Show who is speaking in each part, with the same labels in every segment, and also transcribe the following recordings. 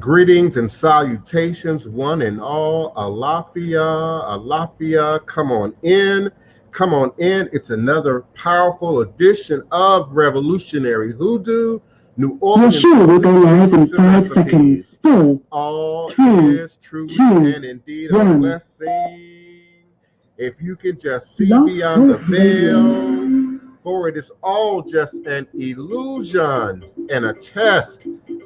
Speaker 1: Greetings and salutations, one and all. Alafia, come on in. Come on in. It's another powerful edition of Revolutionary Hoodoo, New Orleans Secrets and Recipes. All is truly and indeed a blessing. If you can just see beyond the veils, for it is all just an illusion and a test,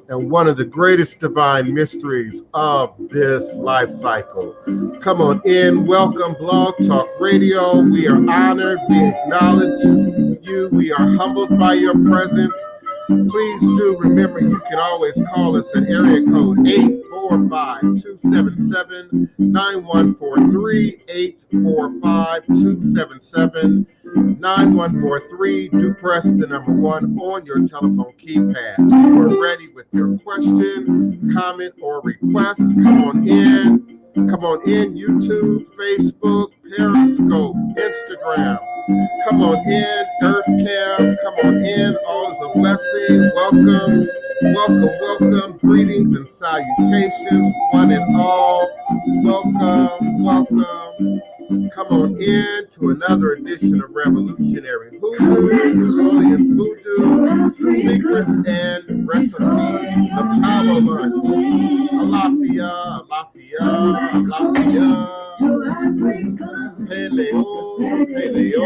Speaker 1: and one of the greatest divine mysteries of this life cycle. Come on in, welcome Blog Talk Radio. We are honored, we acknowledge you, we are humbled by your presence. Please do remember you can always call us at area code 845-277-9143, 845-277-9143. Do press the number 1 on your telephone keypad. We're ready with your question, comment, or request. Come on in. Come on in, YouTube, Facebook, Periscope, Instagram. Come on in, EarthCam. Come on in. All is a blessing. Welcome, welcome, welcome. Greetings and salutations, one and all. Welcome, welcome. Come on in to another edition of Revolutionary Hoodoo, New Orleans Voodoo, Secrets and Recipes, the Power Lunch. Alafia, Paleo,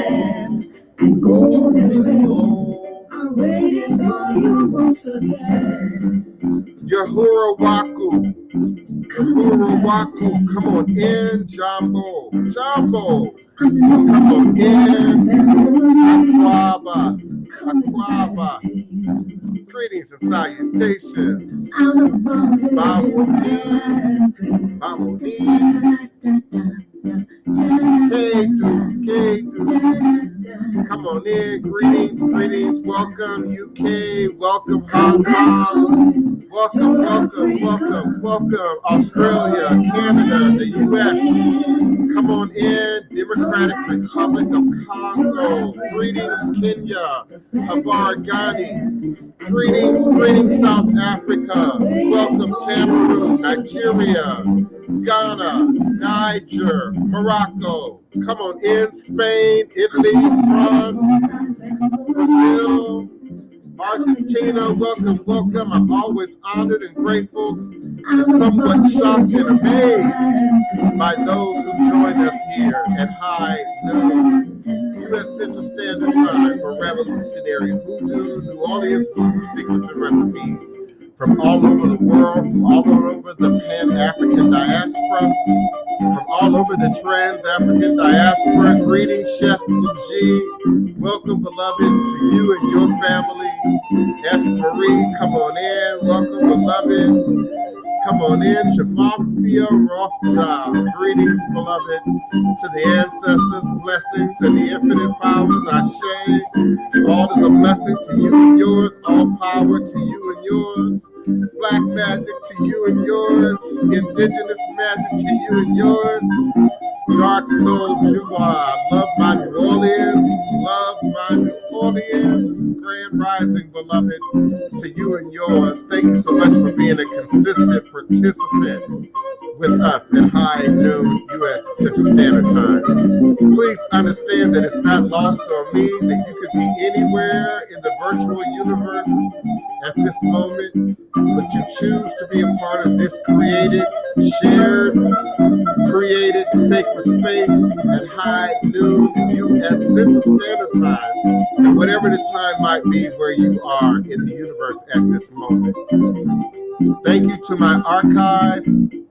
Speaker 1: Yahuruwaku, come on in, Jambo, come on in, Aquaba, greetings and salutations, Bawuni, Kedu, come on in, greetings, welcome UK, welcome Hong Kong, welcome Australia, Canada, the US, come on in, Democratic Republic of Congo, greetings Kenya, Habar Ghani, greetings South Africa, welcome Cameroon, Nigeria, Ghana, Niger, Morocco, come on in, Spain, Italy, France, Brazil, Argentina, welcome. I'm always honored and grateful and somewhat shocked and amazed by those who join us here at high noon, US Central Standard Time for Revolutionary Hoodoo, New Orleans Voodoo Secrets and Recipes. From all over the world, from all over the Pan-African diaspora, from all over the Trans-African diaspora, greetings, Chef Bougie. Welcome, beloved, to you and your family. S. Marie, come on in. Welcome, beloved. Come on in, Shemafia Rothschild. Greetings, beloved, to the ancestors, blessings, and the infinite powers. Ashe. All is a blessing to you and yours. All power to you and yours. Black magic to you and yours. Indigenous magic to you and yours. Dark soul Jua. Love my New Orleans. Grand rising, beloved, to you and yours. Thank you so much for being a consistent participant with us at high noon US Central Standard Time. Please understand that it's not lost on me that you could be anywhere in the virtual universe at this moment, but you choose to be a part of this shared, created sacred space at high noon US Central Standard Time, and whatever the time might be where you are in the universe at this moment. Thank you to my archive.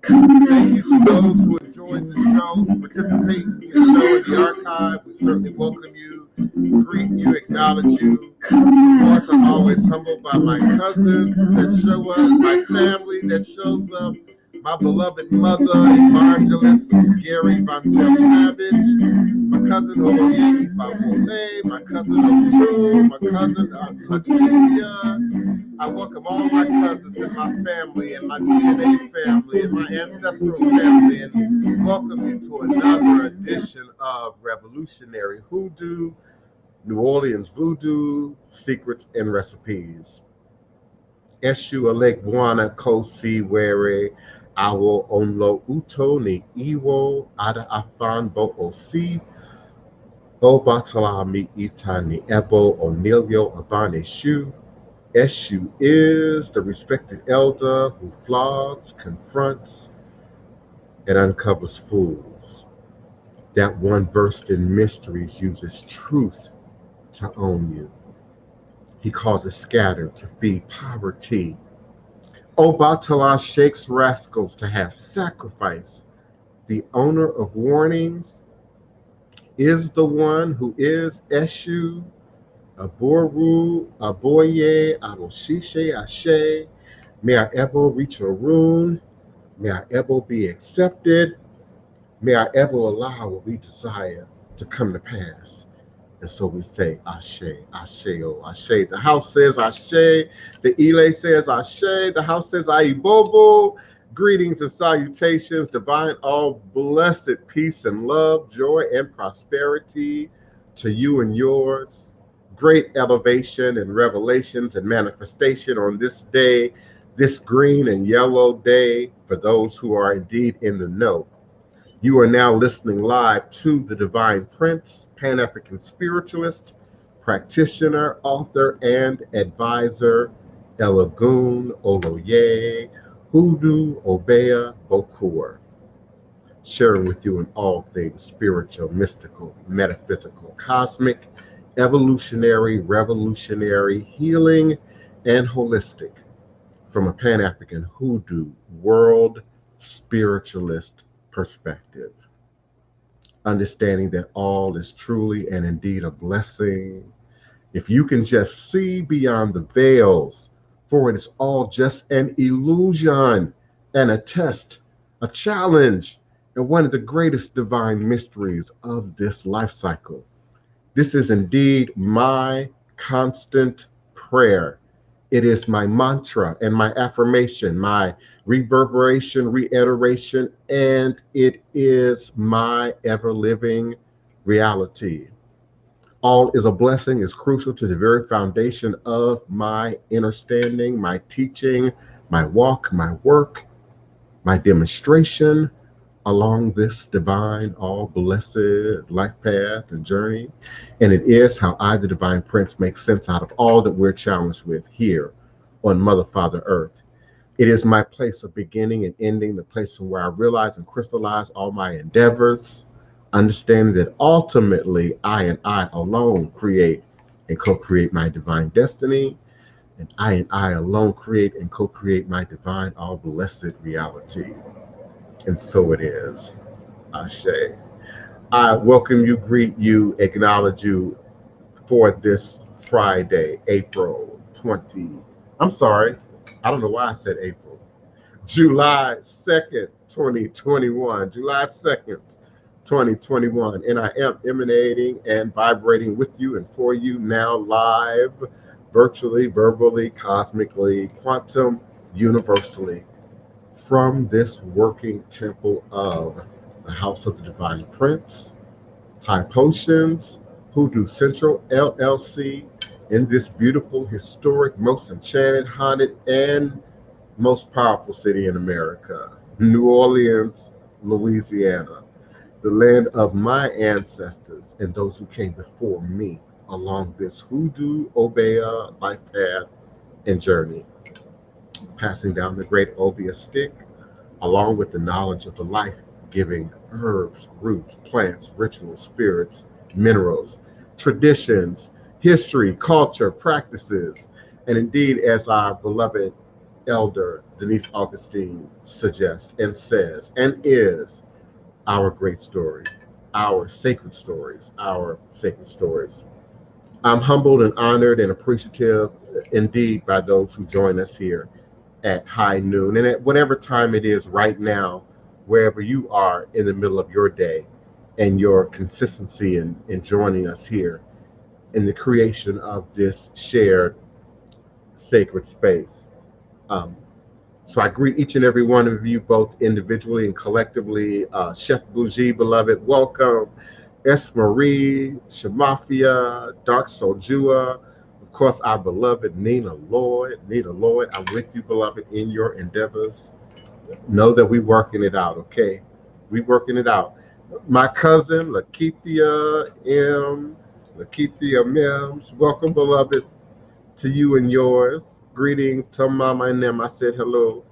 Speaker 1: Thank you to those who enjoyed the show, who participate in the show in the archive. We certainly welcome you, greet you, acknowledge you. Of course, I'm always humbled by my cousins that show up, my family that shows up, my beloved mother, Evangelist Gary Vancel Savage, my cousin Oloye, Ifawole, my cousin Otun, my cousin Lakeithia. I welcome all my cousins and my family and my DNA family and my ancestral family, and welcome you to another edition of Revolutionary Hoodoo, New Orleans Voodoo, Secrets and Recipes. Eshu Elegwana Kosi Were Awo Onlo Uto Ni Iwo Ada Afan Bo Osi Obatala Mi Ita Ni Ebo Onilio Abane Shu. Eshu is the respected elder who flogs, confronts, and uncovers fools. That one versed in mysteries uses truth to own you. He causes scatter to feed poverty. Obatala shakes rascals to have sacrifice. The owner of warnings is the one who is Eshu, Aboru, Aboye, Adoshishe, Ashe. May our Ebo reach a rune. May our Ebo be accepted. May our Ebo allow what we desire to come to pass. And so we say, Ashe, Ashe, oh, Ashe. The house says Ashe. The Ile says Ashe. The house says Aibobo. Greetings and salutations, divine, all blessed peace and love, joy and prosperity to you and yours. Great elevation and revelations and manifestation on this day, this green and yellow day, for those who are indeed in the know. You are now listening live to the Divine Prince, Pan-African Spiritualist, Practitioner, Author, and Advisor, Elagoon Oloye, Hoodoo Obeya Bokur, sharing with you in all things spiritual, mystical, metaphysical, cosmic, evolutionary, revolutionary, healing, and holistic from a Pan-African Hoodoo world spiritualist perspective. Understanding that all is truly and indeed a blessing. If you can just see beyond the veils, for it is all just an illusion and a test, a challenge, and one of the greatest divine mysteries of this life cycle. This is indeed my constant prayer. It is my mantra and my affirmation, my reverberation, reiteration, and it is my ever-living reality. All is a blessing is crucial to the very foundation of my understanding, my teaching, my walk, my work, my demonstration along this divine, all blessed life path and journey. And it is how I, the Divine Prince, make sense out of all that we're challenged with here on Mother, Father, Earth. It is my place of beginning and ending, the place from where I realize and crystallize all my endeavors, understanding that ultimately I and I alone create and co-create my divine destiny, and I alone create and co-create my divine, all blessed reality. And so it is. Ashe. I welcome you, greet you, acknowledge you for this Friday, April 20. I'm sorry. I don't know why I said April. July 2nd, 2021. July 2nd, 2021. And I am emanating and vibrating with you and for you now live, virtually, verbally, cosmically, quantum, universally, from this working temple of the House of the Divine Prince, Thai Potions, Hoodoo Central LLC, in this beautiful, historic, most enchanted, haunted, and most powerful city in America, New Orleans, Louisiana, the land of my ancestors and those who came before me along this Hoodoo Obeya life path and journey, passing down the great Obeya stick, along with the knowledge of the life-giving herbs, roots, plants, rituals, spirits, minerals, traditions, history, culture, practices, and indeed, as our beloved elder Denise Augustine suggests and says and is, our great story, our sacred stories, our sacred stories. I'm humbled and honored and appreciative indeed by those who join us here at high noon and at whatever time it is right now, wherever you are in the middle of your day, and your consistency in joining us here in the creation of this shared sacred space. So I greet each and every one of you, both individually and collectively. Chef Bougie, beloved, welcome. S. Marie, Shamafia, Dark Soljua, of Of course, our beloved Nina Lloyd. Nina Lloyd, I'm with you, beloved, in your endeavors. Know that we're working it out, okay? We working it out. My cousin, Lakithia Mims. Welcome, beloved, to you and yours. Greetings. Tell Mama and them I said hello.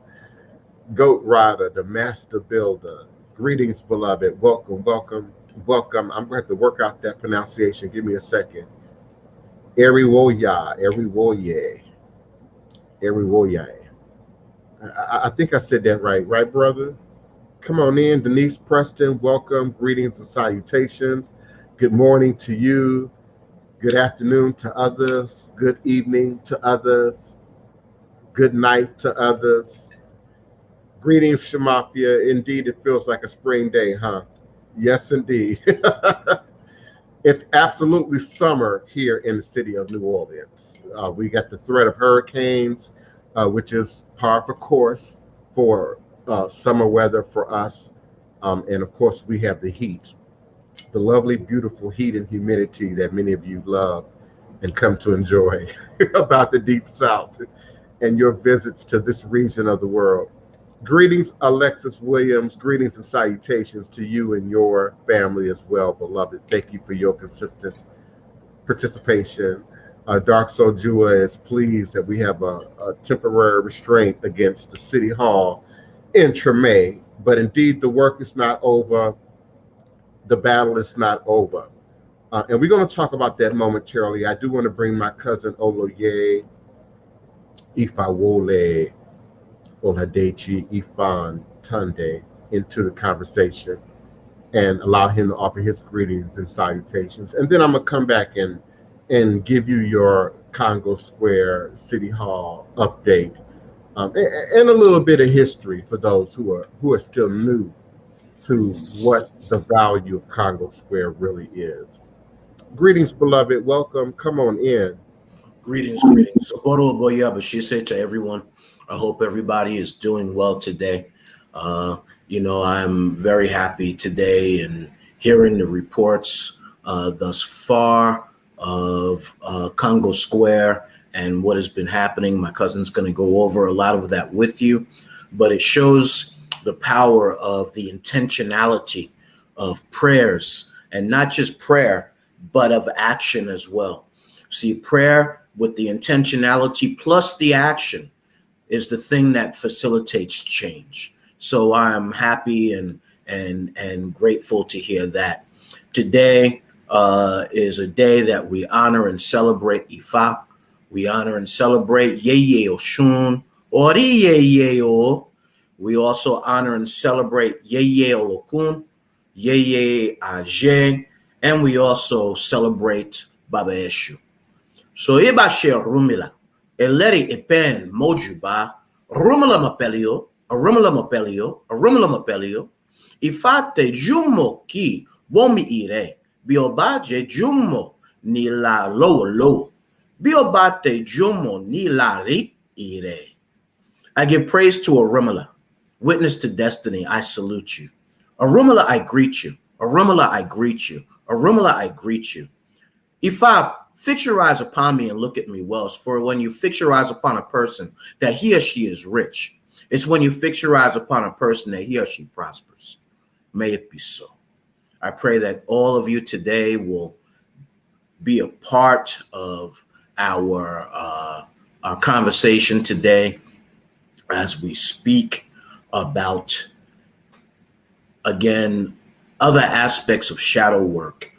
Speaker 1: Goat Rider, the Master Builder. Greetings, beloved. Welcome, welcome, welcome. I'm going to have to work out that pronunciation. Give me a second. Eriwoye. I think I said that right, brother? Come on in. Denise Preston, welcome. Greetings and salutations. Good morning to you. Good afternoon to others. Good evening to others. Good night to others. Greetings, Shamafia. Indeed, it feels like a spring day, huh? Yes, indeed. It's absolutely summer here in the city of New Orleans. We got the threat of hurricanes, which is par for course for summer weather for us. And of course, we have the heat, the lovely, beautiful heat and humidity that many of you love and come to enjoy about the Deep South and your visits to this region of the world. Greetings, Alexis Williams. Greetings and salutations to you and your family as well, beloved. Thank you for your consistent participation. Dark Soul Jua is pleased that we have a temporary restraint against the City Hall in Treme, but indeed the work is not over. The battle is not over. And we're going to talk about that momentarily. I do want to bring my cousin Oloye, Ifawole, Oladeji, Efuntade into the conversation and allow him to offer his greetings and salutations. And then I'm going to come back and give you your Congo Square City Hall update and a little bit of history for those who are still new to what the value of Congo Square really is. Greetings, beloved. Welcome. Come on in.
Speaker 2: Greetings. Isese to everyone. I hope everybody is doing well today. I'm very happy today and hearing the reports thus far of Congo Square and what has been happening. My cousin's going to go over a lot of that with you, but it shows the power of the intentionality of prayers, and not just prayer, but of action as well. See, prayer with the intentionality plus the action is the thing that facilitates change. So I'm happy and grateful to hear that. Today is a day that we honor and celebrate Ifa. We honor and celebrate Yeye Oshun, Ori Yeye O. We also honor and celebrate Yeye Olokun, Yeye Aje, and we also celebrate Baba Eshu. So Ibashe Rumila, Eleri Epen Mojuba, Rumala Mapelio, Ifate Jumo Ki, Womi Ire, Biobaje Jumo Ni La Lo, Biobate Jumo Ni La Ri Ire. I give praise to Orumala, witness to destiny, I salute you. Orumala, I greet you. Orumala, I greet you. Orumala, I greet you. Ifa, fix your eyes upon me and look at me well. For when you fix your eyes upon a person, that he or she is rich. It's when you fix your eyes upon a person that he or she prospers. May it be so. I pray that all of you today will be a part of our conversation today as we speak about, again, other aspects of shadow work,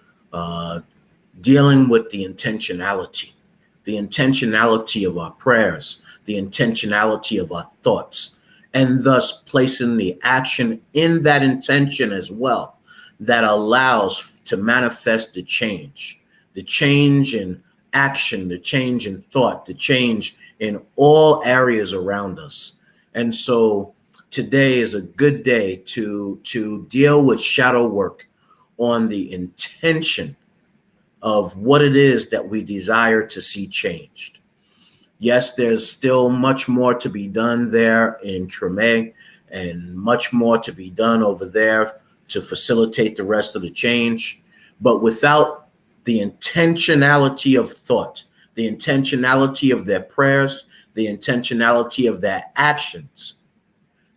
Speaker 2: dealing with the intentionality of our prayers, the intentionality of our thoughts, and thus placing the action in that intention as well that allows to manifest the change in action, the change in thought, the change in all areas around us. And so today is a good day to deal with shadow work on the intention of what it is that we desire to see changed. Yes, there's still much more to be done there in Treme and much more to be done over there to facilitate the rest of the change. But without the intentionality of thought, the intentionality of their prayers, the intentionality of their actions,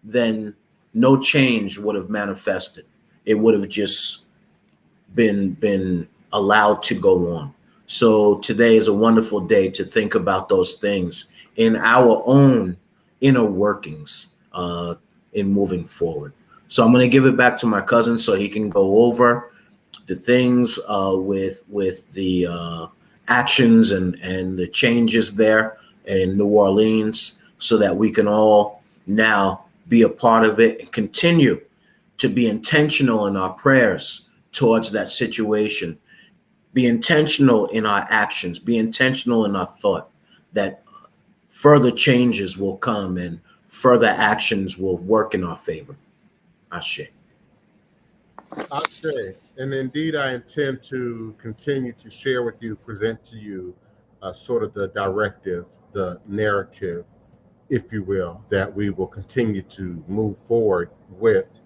Speaker 2: then no change would have manifested. It would have just been allowed to go on. So today is a wonderful day to think about those things in our own inner workings in moving forward. So I'm going to give it back to my cousin so he can go over the things with the actions and the changes there in New Orleans, so that we can all now be a part of it and continue to be intentional in our prayers towards that situation, be intentional in our actions, be intentional in our thought, that further changes will come and further actions will work in our favor. Ashe.
Speaker 1: Ashe. And indeed, I intend to continue to share with you, present to you sort of the directive, the narrative, if you will, that we will continue to move forward with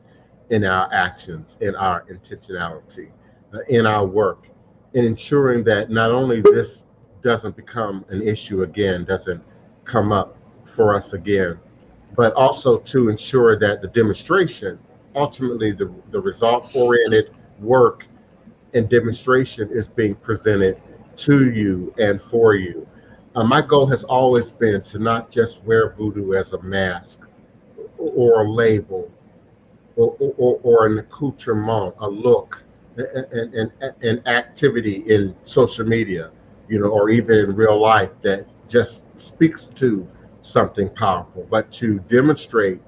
Speaker 1: in our actions, in our intentionality, in our work, in ensuring that not only this doesn't become an issue again, doesn't come up for us again, but also to ensure that the demonstration, ultimately the result-oriented work and demonstration, is being presented to you and for you. My goal has always been to not just wear voodoo as a mask or a label or an accoutrement, a look, an activity in social media, or even in real life that just speaks to something powerful, but to demonstrate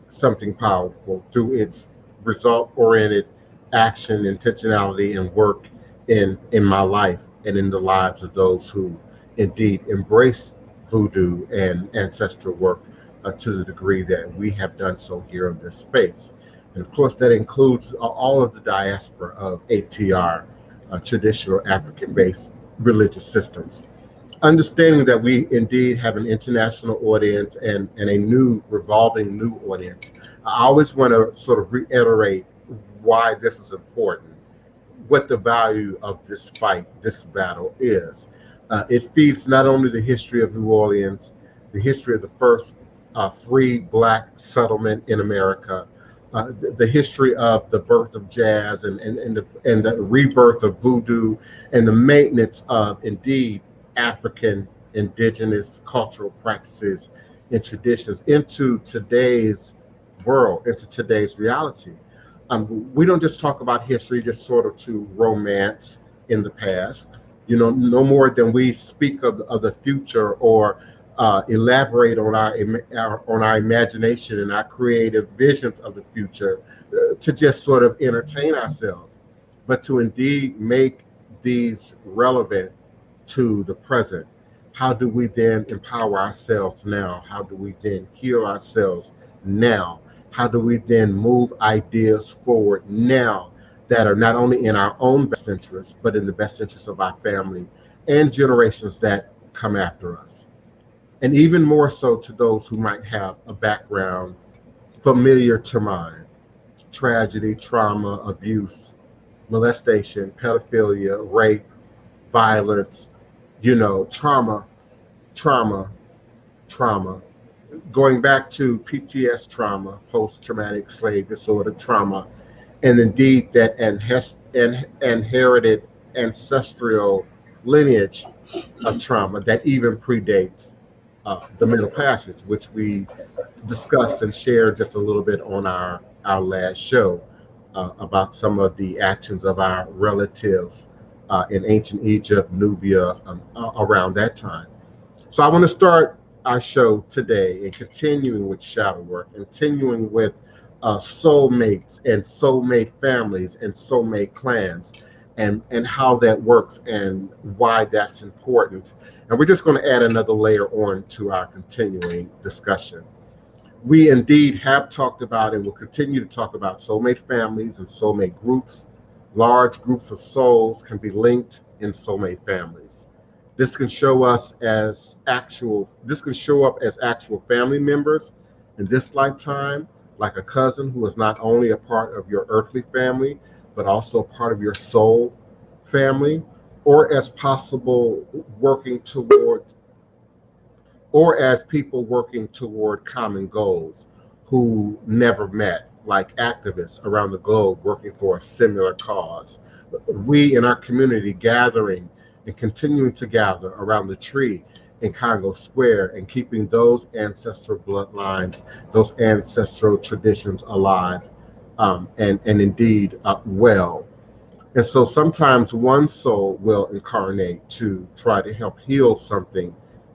Speaker 1: something powerful through its result-oriented action, intentionality, and work in my life and in the lives of those who indeed embrace voodoo and ancestral work to the degree that we have done so here in this space. And of course, that includes all of the diaspora of ATR, traditional African-based religious systems. Understanding that we indeed have an international audience and a new revolving new audience, I always want to sort of reiterate why this is important, what the value of this fight, this battle is. It feeds not only the history of New Orleans, the history of the first free Black settlement in America, the history of the birth of jazz and the rebirth of voodoo, and the maintenance of indeed African indigenous cultural practices and traditions into today's world, into today's reality. We don't just talk about history just sort of to romance in the past, no more than we speak of the future or elaborate on our imagination and our creative visions of the future to just sort of entertain ourselves, but to indeed make these relevant to the present. How do we then empower ourselves now? How do we then heal ourselves now? How do we then move ideas forward now that are not only in our own best interest, but in the best interest of our family and generations that come after us? And even more so to those who might have a background familiar to mine: tragedy, trauma, abuse, molestation, pedophilia, rape, violence, trauma, going back to PTS trauma, post-traumatic slave disorder trauma, and indeed that inherited ancestral lineage of trauma that even predates the Middle Passage, which we discussed and shared just a little bit on our last show about some of the actions of our relatives in ancient Egypt, Nubia, around that time. So I want to start our show today in continuing with shadow work, continuing with soulmates and soulmate families and soulmate clans, and how that works and why that's important. And we're just going to add another layer on to our continuing discussion. We indeed have talked about and will continue to talk about soulmate families and soulmate groups. Large groups of souls can be linked in soulmate families. This can show up as actual family members in this lifetime, like a cousin who is not only a part of your earthly family, but also part of your soul family. or as possible working toward, or as people working toward common goals who never met, like activists around the globe working for a similar cause. We in our community gathering and continuing to gather around the tree in Congo Square and keeping those ancestral bloodlines, those ancestral traditions alive, and indeed well. And so sometimes one soul will incarnate to try to help heal something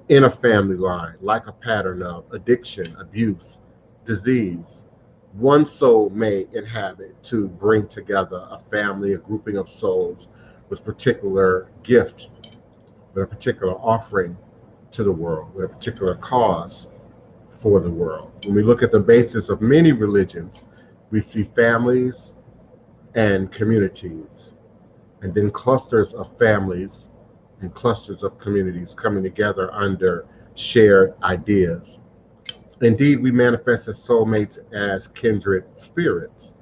Speaker 1: in a family line, like a pattern of addiction, abuse, disease. One soul may inhabit to bring together a family, a grouping of souls with particular gift, with a particular offering to the world, with a particular cause for the world. When we look at the basis of many religions, we see families and communities, and then clusters of families and clusters of communities coming together under shared ideas. Indeed, we manifest as soulmates as kindred spirits.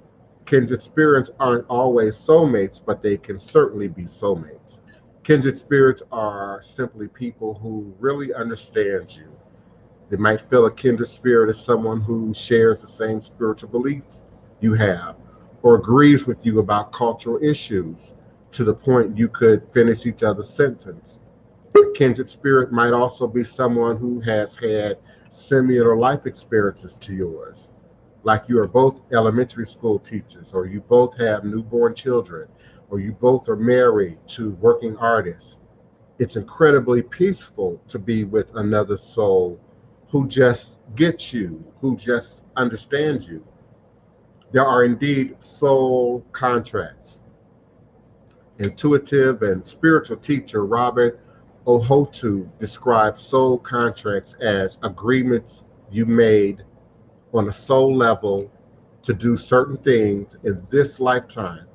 Speaker 1: Kindred spirits aren't always soulmates, but they can certainly be soulmates. Kindred spirits are simply people who really understand you. They might feel a kindred spirit as someone who shares the same spiritual beliefs you have, or agrees with you about cultural issues to the point you could finish each other's sentence. A kindred spirit might also be someone who has had similar life experiences to yours, like you are both elementary school teachers, or you both have newborn children, or you both are married to working artists. It's incredibly peaceful to be with another soul who just gets you, who just understands you. There are indeed soul contracts. Intuitive and spiritual teacher Robert Ohotu describes soul contracts as agreements you made on a soul level to do certain things in this lifetime.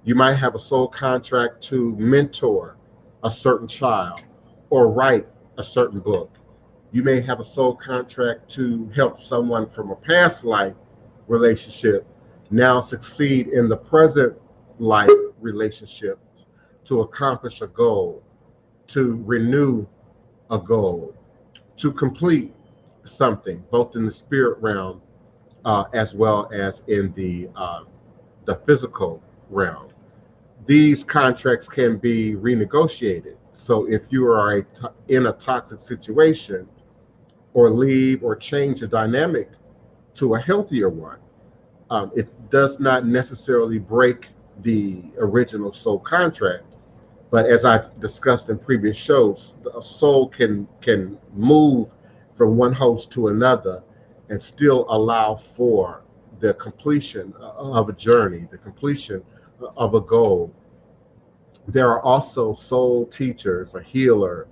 Speaker 1: You might have a soul contract to mentor a certain child or write a certain book. You may have a soul contract to help someone from a past life relationship now succeed in the present life relationship, to accomplish a goal, to renew a goal, to complete something, both in the spirit realm as well as in the physical realm. These contracts can be renegotiated. So if you are in a toxic situation, or leave or change the dynamic to a healthier one, it does not necessarily break the original soul contract. But as I discussed in previous shows, a soul can move from one host to another and still allow for the completion of a journey, the completion of a goal. There are also soul teachers, a healer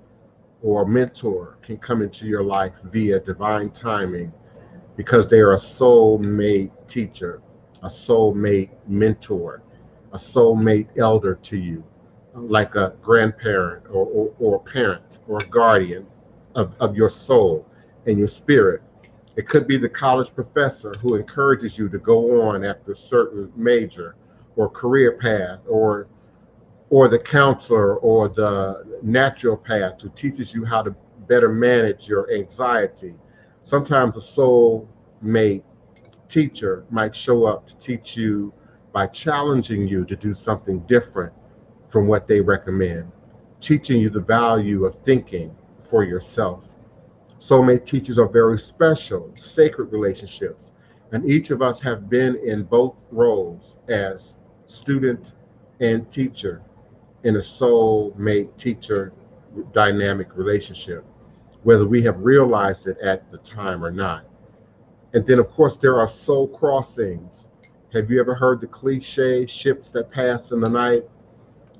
Speaker 1: or a mentor can come into your life via divine timing, because they are a soul-mate teacher, a soul-mate mentor, a soul-mate elder to you, like a grandparent or a parent or a guardian of your soul and your spirit. It could be the college professor who encourages you to go on after a certain major or career path, or the counselor or the naturopath who teaches you how to better manage your anxiety. Sometimes a soul mate teacher might show up to teach you by challenging you to do something different from what they recommend, teaching you the value of thinking for yourself. Soulmate teachers are very special, sacred relationships, and each of us have been in both roles as student and teacher in a soulmate teacher dynamic relationship, whether we have realized it at the time or not. And then, of course, there are soul crossings. Have you ever heard the cliche, ships that pass in the night?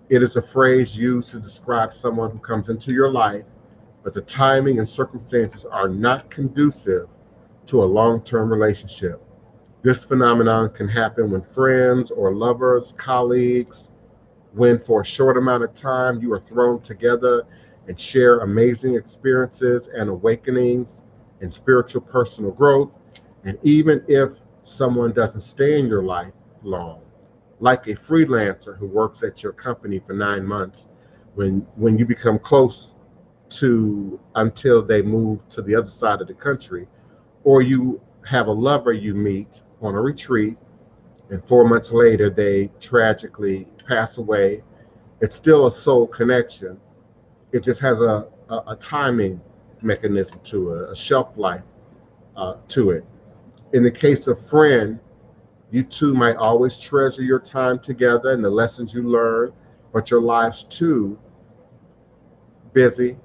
Speaker 1: It is a phrase used to describe someone who comes into your life, but the timing and circumstances are not conducive to a long-term relationship. This phenomenon can happen when friends or lovers, colleagues, when for a short amount of time you are thrown together and share amazing experiences and awakenings and spiritual personal growth. And even if someone doesn't stay in your life long, like a freelancer who works at your company for 9 months, When you become close to until they move to the other side of the country, or you have a lover you meet on a retreat, and 4 months later they tragically pass away. It's still a soul connection. It just has a timing mechanism to it, a shelf life to it. In the case of friend, you two might always treasure your time together and the lessons you learn, but your lives too busy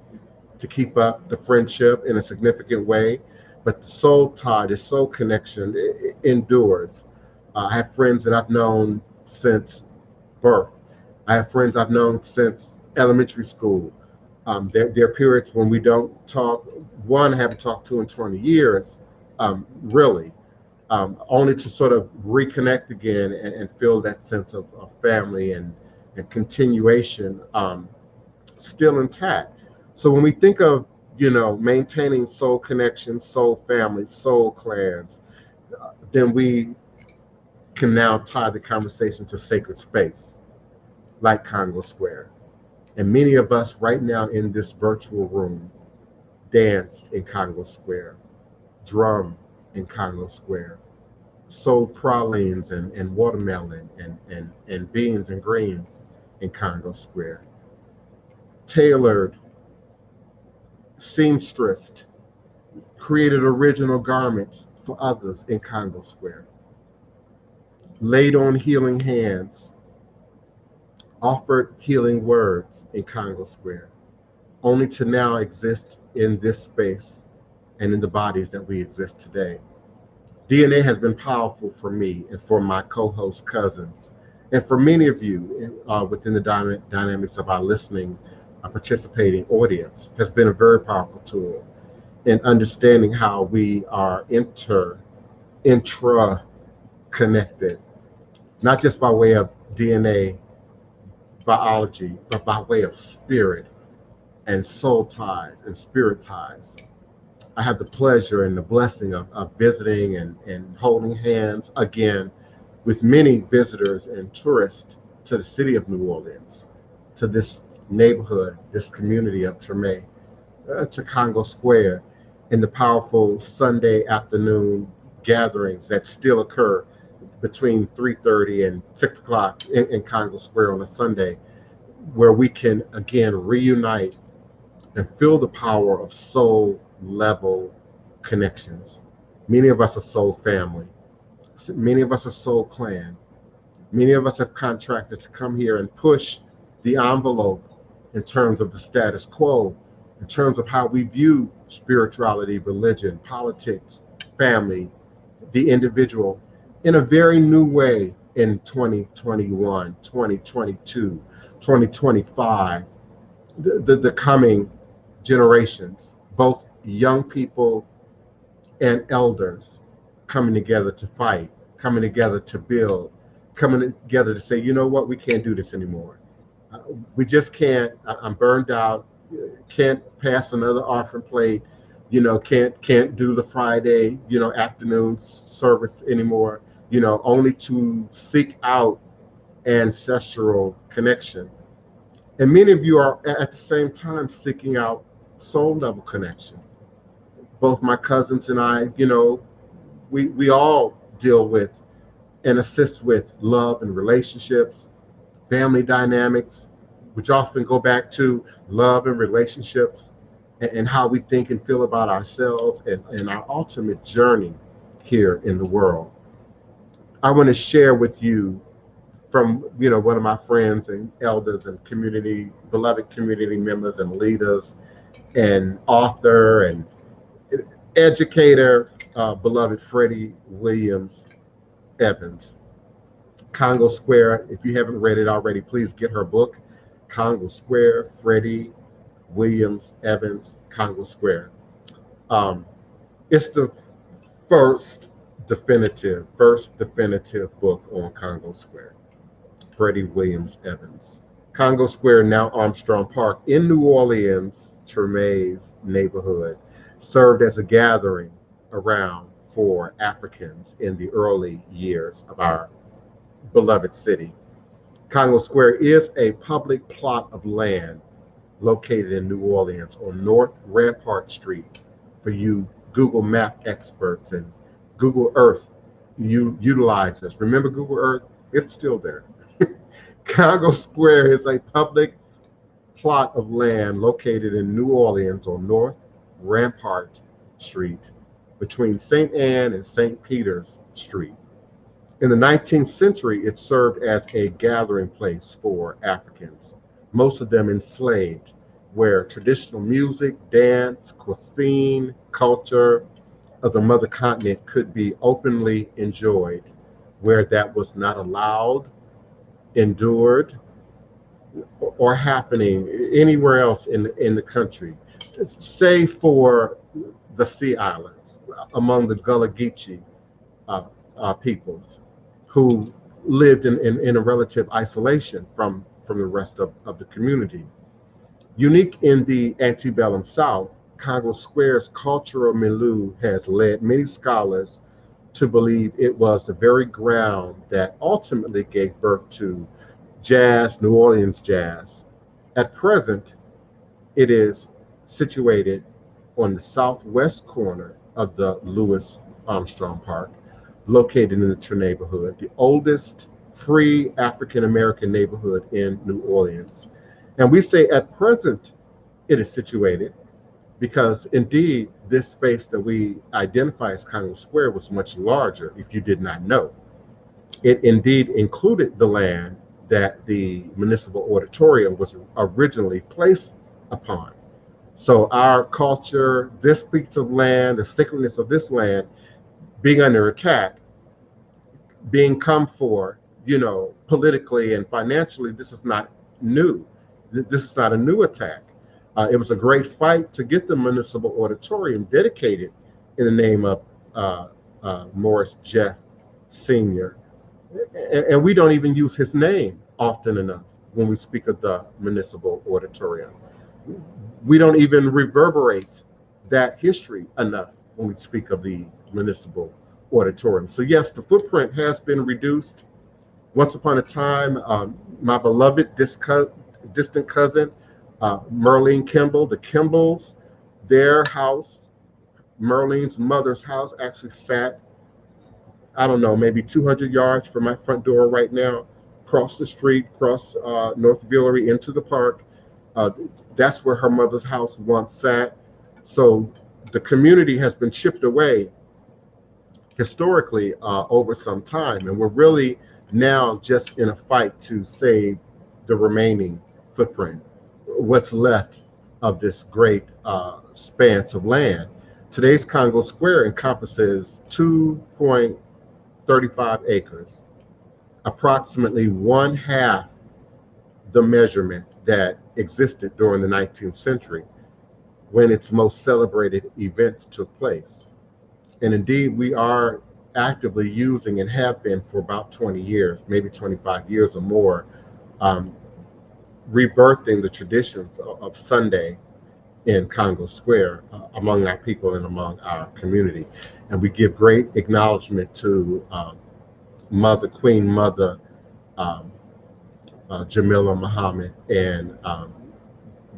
Speaker 1: to keep up the friendship in a significant way. But the soul tie, the soul connection, it endures. I have friends that I've known since birth. I have friends I've known since elementary school. There are periods when we don't talk. One I haven't talked to in 20 years, really, only to sort of reconnect again and feel that sense of family and continuation still intact. So when we think of, maintaining soul connections, soul families, soul clans, then we can now tie the conversation to sacred space, like Congo Square. And many of us right now in this virtual room danced in Congo Square, drum in Congo Square, sold pralines and watermelon and beans and greens in Congo Square, tailored, seamstressed, created original garments for others in Congo Square, laid on healing hands, offered healing words in Congo Square, only to now exist in this space and in the bodies that we exist today. DNA has been powerful for me and for my co-host cousins, and for many of you within the dynamics of our listening, participating audience, has been a very powerful tool in understanding how we are intra-connected, not just by way of DNA, biology, but by way of spirit and soul ties and spirit ties. I have the pleasure and the blessing of visiting and holding hands again with many visitors and tourists to the city of New Orleans, to this neighborhood, this community of Treme, to Congo Square, in the powerful Sunday afternoon gatherings that still occur between 3:30 and 6 o'clock in Congo Square on a Sunday, where we can again reunite and feel the power of soul level connections. Many of us are soul family. Many of us are soul clan. Many of us have contracted to come here and push the envelope in terms of the status quo, in terms of how we view spirituality, religion, politics, family, the individual, in a very new way in 2021, 2022, 2025, the coming generations, both young people and elders coming together to fight, coming together to build, coming together to say, you know what, we can't do this anymore. We just can't. I'm burned out. Can't pass another offering plate. Can't do the Friday, afternoon service anymore. Only to seek out ancestral connection. And many of you are at the same time seeking out soul level connection. Both my cousins and I, we all deal with and assist with love and relationships, family dynamics, which often go back to love and relationships and how we think and feel about ourselves and our ultimate journey here in the world. I want to share with you from one of my friends and elders and beloved community members and leaders and author and educator, beloved Freddie Williams Evans. Congo Square, if you haven't read it already, please get her book, Congo Square, Freddie Williams Evans, Congo Square. It's the first definitive book on Congo Square, Freddie Williams Evans. Congo Square, now Armstrong Park in New Orleans, Treme's neighborhood, served as a gathering around for Africans in the early years of our beloved city. Congo Square is a public plot of land located in New Orleans on North Rampart Street. For you Google Map experts and Google Earth, you utilize this. Remember Google Earth? It's still there. Congo Square is a public plot of land located in New Orleans on North Rampart Street between St. Anne and St. Peter's Street. In the 19th century, it served as a gathering place for Africans, most of them enslaved, where traditional music, dance, cuisine, culture of the mother continent could be openly enjoyed, where that was not allowed, endured, or happening anywhere else in the country, save for the Sea Islands, among the Gullah Geechee peoples who lived in a relative isolation from the rest of the community. Unique in the antebellum South, Congo Square's cultural milieu has led many scholars to believe it was the very ground that ultimately gave birth to jazz, New Orleans jazz. At present, it is situated on the southwest corner of the Louis Armstrong Park, located in the True neighborhood, the oldest free African-American neighborhood in New Orleans. And we say at present it is situated because indeed this space that we identify as Congo Square was much larger, if you did not know. It indeed included the land that the municipal auditorium was originally placed upon. So our culture, this piece of land, the sacredness of this land being under attack, being come for, politically and financially, this is not new. This is not a new attack. It was a great fight to get the municipal auditorium dedicated in the name of Morris Jeff Sr. And we don't even use his name often enough when we speak of the municipal auditorium. We don't even reverberate that history enough when we speak of the municipal auditorium. So yes, the footprint has been reduced. Once upon a time, my beloved distant cousin, Merlene Kimball, the Kimballs, their house, Merlene's mother's house, actually sat, I don't know, maybe 200 yards from my front door right now, across the street, across North Villery into the park. That's where her mother's house once sat. So the community has been chipped away historically over some time, and we're really now just in a fight to save the remaining footprint, what's left of this great expanse of land. Today's Congo Square encompasses 2.35 acres, approximately one half the measurement that existed during the 19th century when its most celebrated events took place. And indeed, we are actively using and have been for about 20 years, maybe 25 years or more, rebirthing the traditions of Sunday in Congo Square among our people and among our community. And we give great acknowledgement to Queen Mother Jamila Muhammad and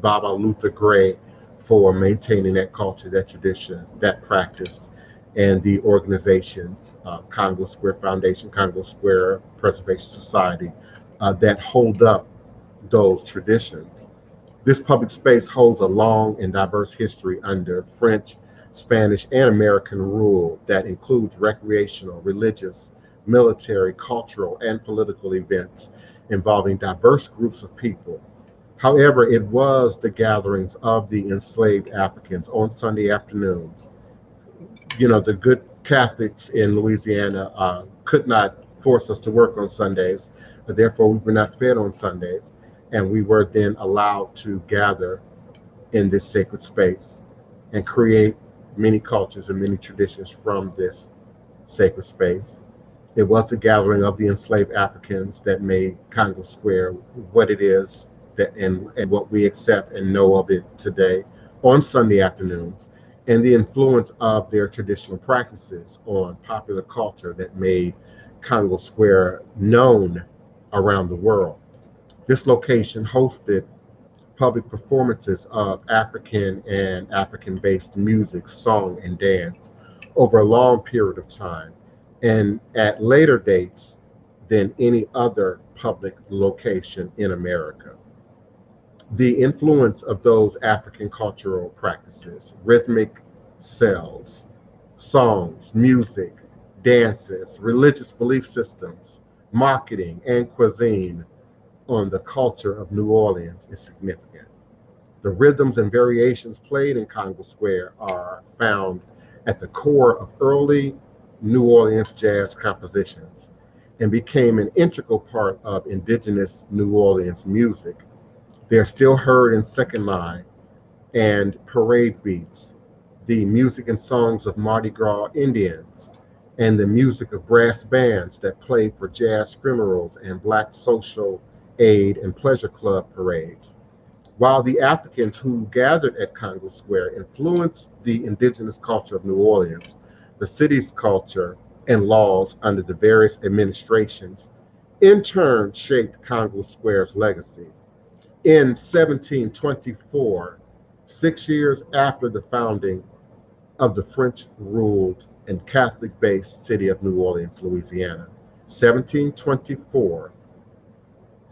Speaker 1: Baba Luther Gray for maintaining that culture, that tradition, that practice, and the organizations, Congo Square Foundation, Congo Square Preservation Society, that hold up those traditions. This public space holds a long and diverse history under French, Spanish, and American rule that includes recreational, religious, military, cultural, and political events involving diverse groups of people. However, it was the gatherings of the enslaved Africans on Sunday afternoons. The good Catholics in Louisiana could not force us to work on Sundays. Therefore, we were not fed on Sundays. And we were then allowed to gather in this sacred space and create many cultures and many traditions from this sacred space. It was the gathering of the enslaved Africans that made Congo Square what it is, and what we accept and know of it today on Sunday afternoons, and the influence of their traditional practices on popular culture that made Congo Square known around the world. This location hosted public performances of African and African-based music, song, and dance over a long period of time, and at later dates than any other public location in America. The influence of those African cultural practices, rhythmic cells, songs, music, dances, religious belief systems, marketing, and cuisine on the culture of New Orleans is significant. The rhythms and variations played in Congo Square are found at the core of early New Orleans jazz compositions and became an integral part of indigenous New Orleans music. They are still heard in second line and parade beats, the music and songs of Mardi Gras Indians, and the music of brass bands that play for jazz funerals and Black social aid and pleasure club parades. While the Africans who gathered at Congo Square influenced the indigenous culture of New Orleans, the city's culture and laws under the various administrations in turn shaped Congo Square's legacy. In 1724, 6 years after the founding of the French-ruled and Catholic-based city of New Orleans, Louisiana, 1724,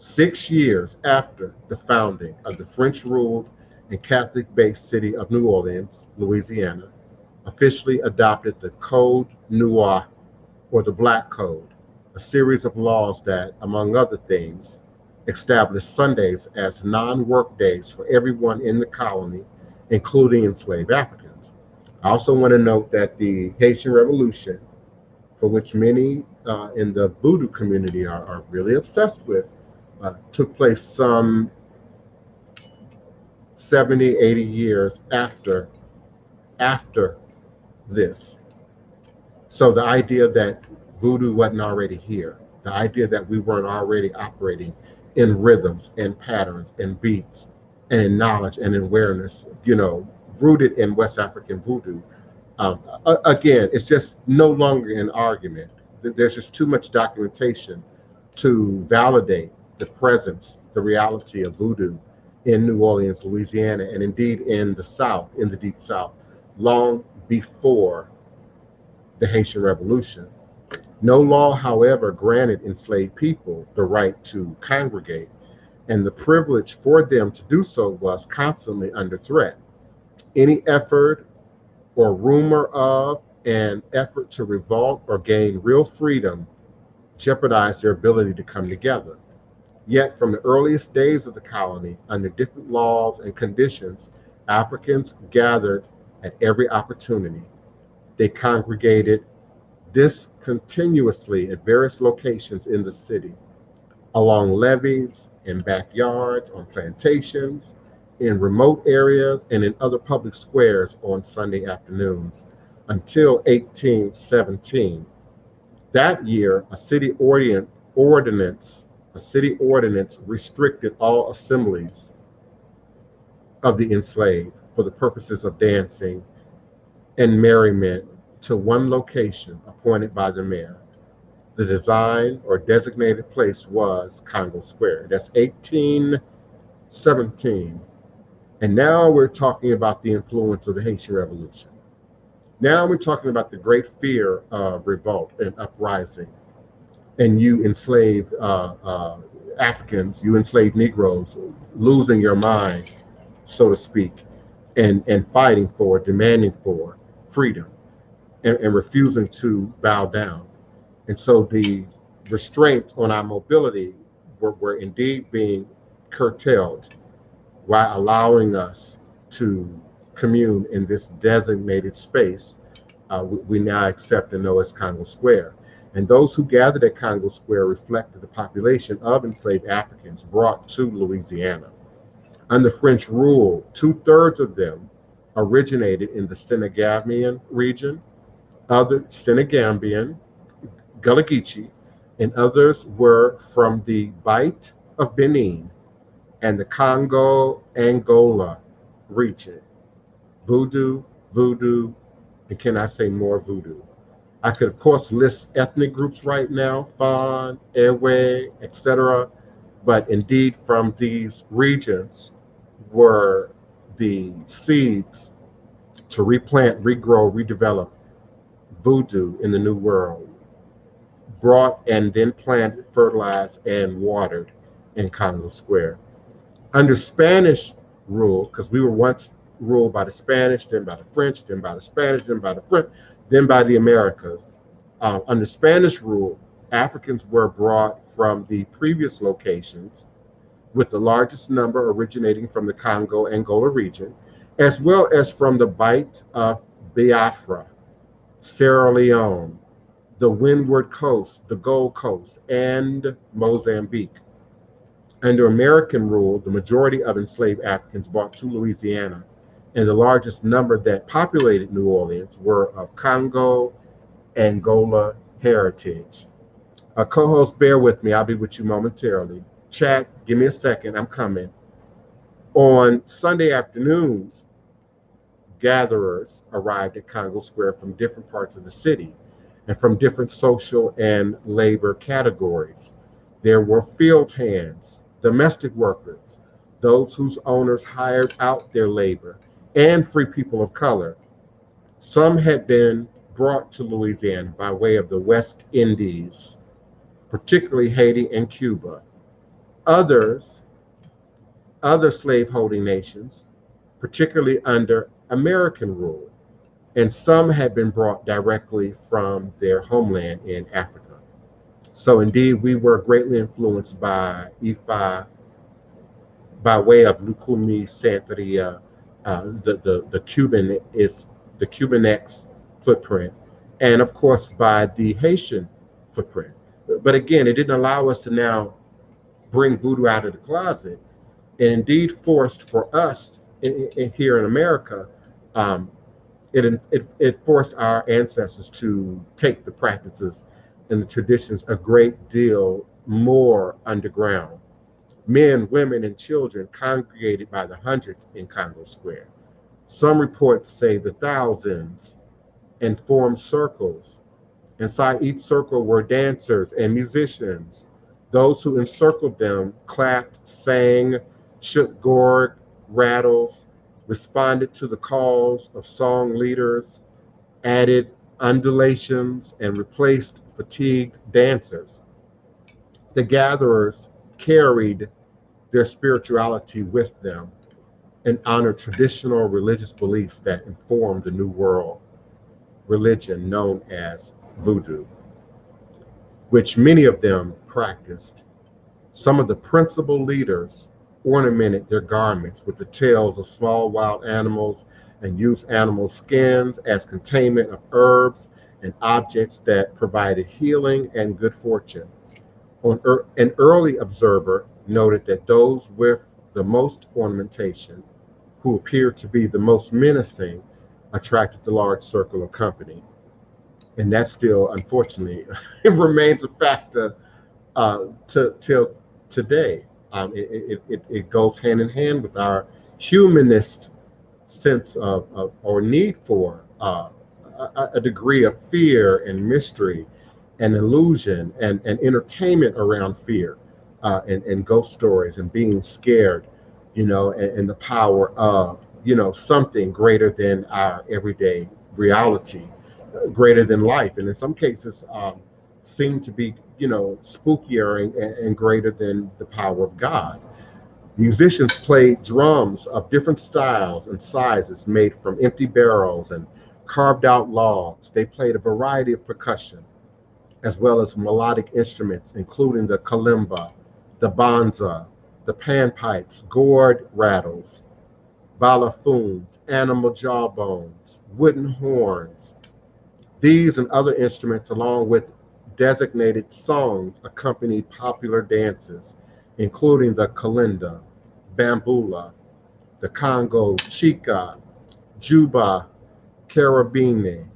Speaker 1: 6 years after the founding of the French-ruled and Catholic-based city of New Orleans, Louisiana, officially adopted the Code Noir, or the Black Code, a series of laws that, among other things, established Sundays as non-work days for everyone in the colony, including enslaved Africans. I also want to note that the Haitian Revolution, for which many in the Voodoo community are really obsessed with, took place some 70, 80 years after this. So the idea that Voodoo wasn't already here, the idea that we weren't already operating in rhythms and patterns and beats and in knowledge and in awareness, rooted in West African Voodoo. Again, it's just no longer an argument. There's just too much documentation to validate the presence, the reality of Voodoo in New Orleans, Louisiana, and indeed in the South, in the Deep South, long before the Haitian Revolution. No law, however, granted enslaved people the right to congregate, and the privilege for them to do so was constantly under threat. Any effort or rumor of an effort to revolt or gain real freedom jeopardized their ability to come together. Yet from the earliest days of the colony, under different laws and conditions, Africans gathered at every opportunity. They congregated discontinuously at various locations in the city, along levees, in backyards, on plantations, in remote areas, and in other public squares on Sunday afternoons, until 1817. That year, a city ordinance restricted all assemblies of the enslaved for the purposes of dancing and merriment to one location appointed by the mayor. The design or designated place was Congo Square. That's 1817. And now we're talking about the influence of the Haitian Revolution. Now we're talking about the great fear of revolt and uprising. And you enslaved Africans, you enslaved Negroes, losing your mind, so to speak, and fighting for, demanding for freedom, and refusing to bow down. And so the restraints on our mobility were indeed being curtailed while allowing us to commune in this designated space we now accept and know as Congo Square. And those who gathered at Congo Square reflected the population of enslaved Africans brought to Louisiana. Under French rule, 2/3 of them originated in the Senegambian region, other Senegambian, Gullah Geechee, and others were from the Bight of Benin and the Congo-Angola region. Voodoo, and can I say more Voodoo? I could, of course, list ethnic groups right now, Fon, Ewe, etc. But indeed, from these regions were the seeds to replant, regrow, redevelop voodoo in the New World, brought and then planted, fertilized, and watered in Congo Square. Under Spanish rule, because we were once ruled by the Spanish, then by the French, then by the Spanish, then by the French, then by the Americas. Under Spanish rule, Africans were brought from the previous locations, with the largest number originating from the Congo-Angola region, as well as from the Bight of Biafra, Sierra Leone, the Windward Coast, the Gold Coast, and Mozambique. Under American rule, the majority of enslaved Africans brought to Louisiana, and the largest number that populated New Orleans were of Congo, Angola heritage. Co-host, bear with me. I'll be with you momentarily. Chat, give me a second. I'm coming. On Sunday afternoons, gatherers arrived at Congo Square from different parts of the city and from different social and labor categories. There were field hands, domestic workers, those whose owners hired out their labor, and free people of color. Some had been brought to Louisiana by way of the West Indies, particularly Haiti and Cuba. Other slaveholding nations, particularly under American rule, and some had been brought directly from their homeland in Africa. So indeed, we were greatly influenced by Ifa by way of Lukumi Santeria, the Cubanex footprint, and of course by the Haitian footprint. But again, it didn't allow us to now bring voodoo out of the closet, and indeed forced for us here in America, it forced our ancestors to take the practices and the traditions a great deal more underground. Men, women, and children congregated by the hundreds in Congo Square. Some reports say the thousands, and formed circles. Inside each circle were dancers and musicians. Those who encircled them clapped, sang, shook gourd rattles, responded to the calls of song leaders, added undulations, and replaced fatigued dancers. The gatherers carried their spirituality with them and honored traditional religious beliefs that informed the New World religion known as Voodoo, which many of them practiced. Some of the principal leaders ornamented their garments with the tails of small wild animals and used animal skins as containment of herbs and objects that provided healing and good fortune. An early observer noted that those with the most ornamentation, who appeared to be the most menacing, attracted the large circle of company. And that still, unfortunately, it remains a factor till today. It goes hand in hand with our humanist sense of or need for a degree of fear and mystery and illusion and entertainment around fear and ghost stories and being scared, and the power of, something greater than our everyday reality, greater than life. And in some cases, seem to be, spookier and greater than the power of God. Musicians played drums of different styles and sizes made from empty barrels and carved out logs. They played a variety of percussion, as well as melodic instruments, including the kalimba, the banza, the panpipes, gourd rattles, balafons, animal jawbones, wooden horns. These and other instruments, along with designated songs, accompanied popular dances, including the kalinda, bambula, the Congo chica, juba, carabine.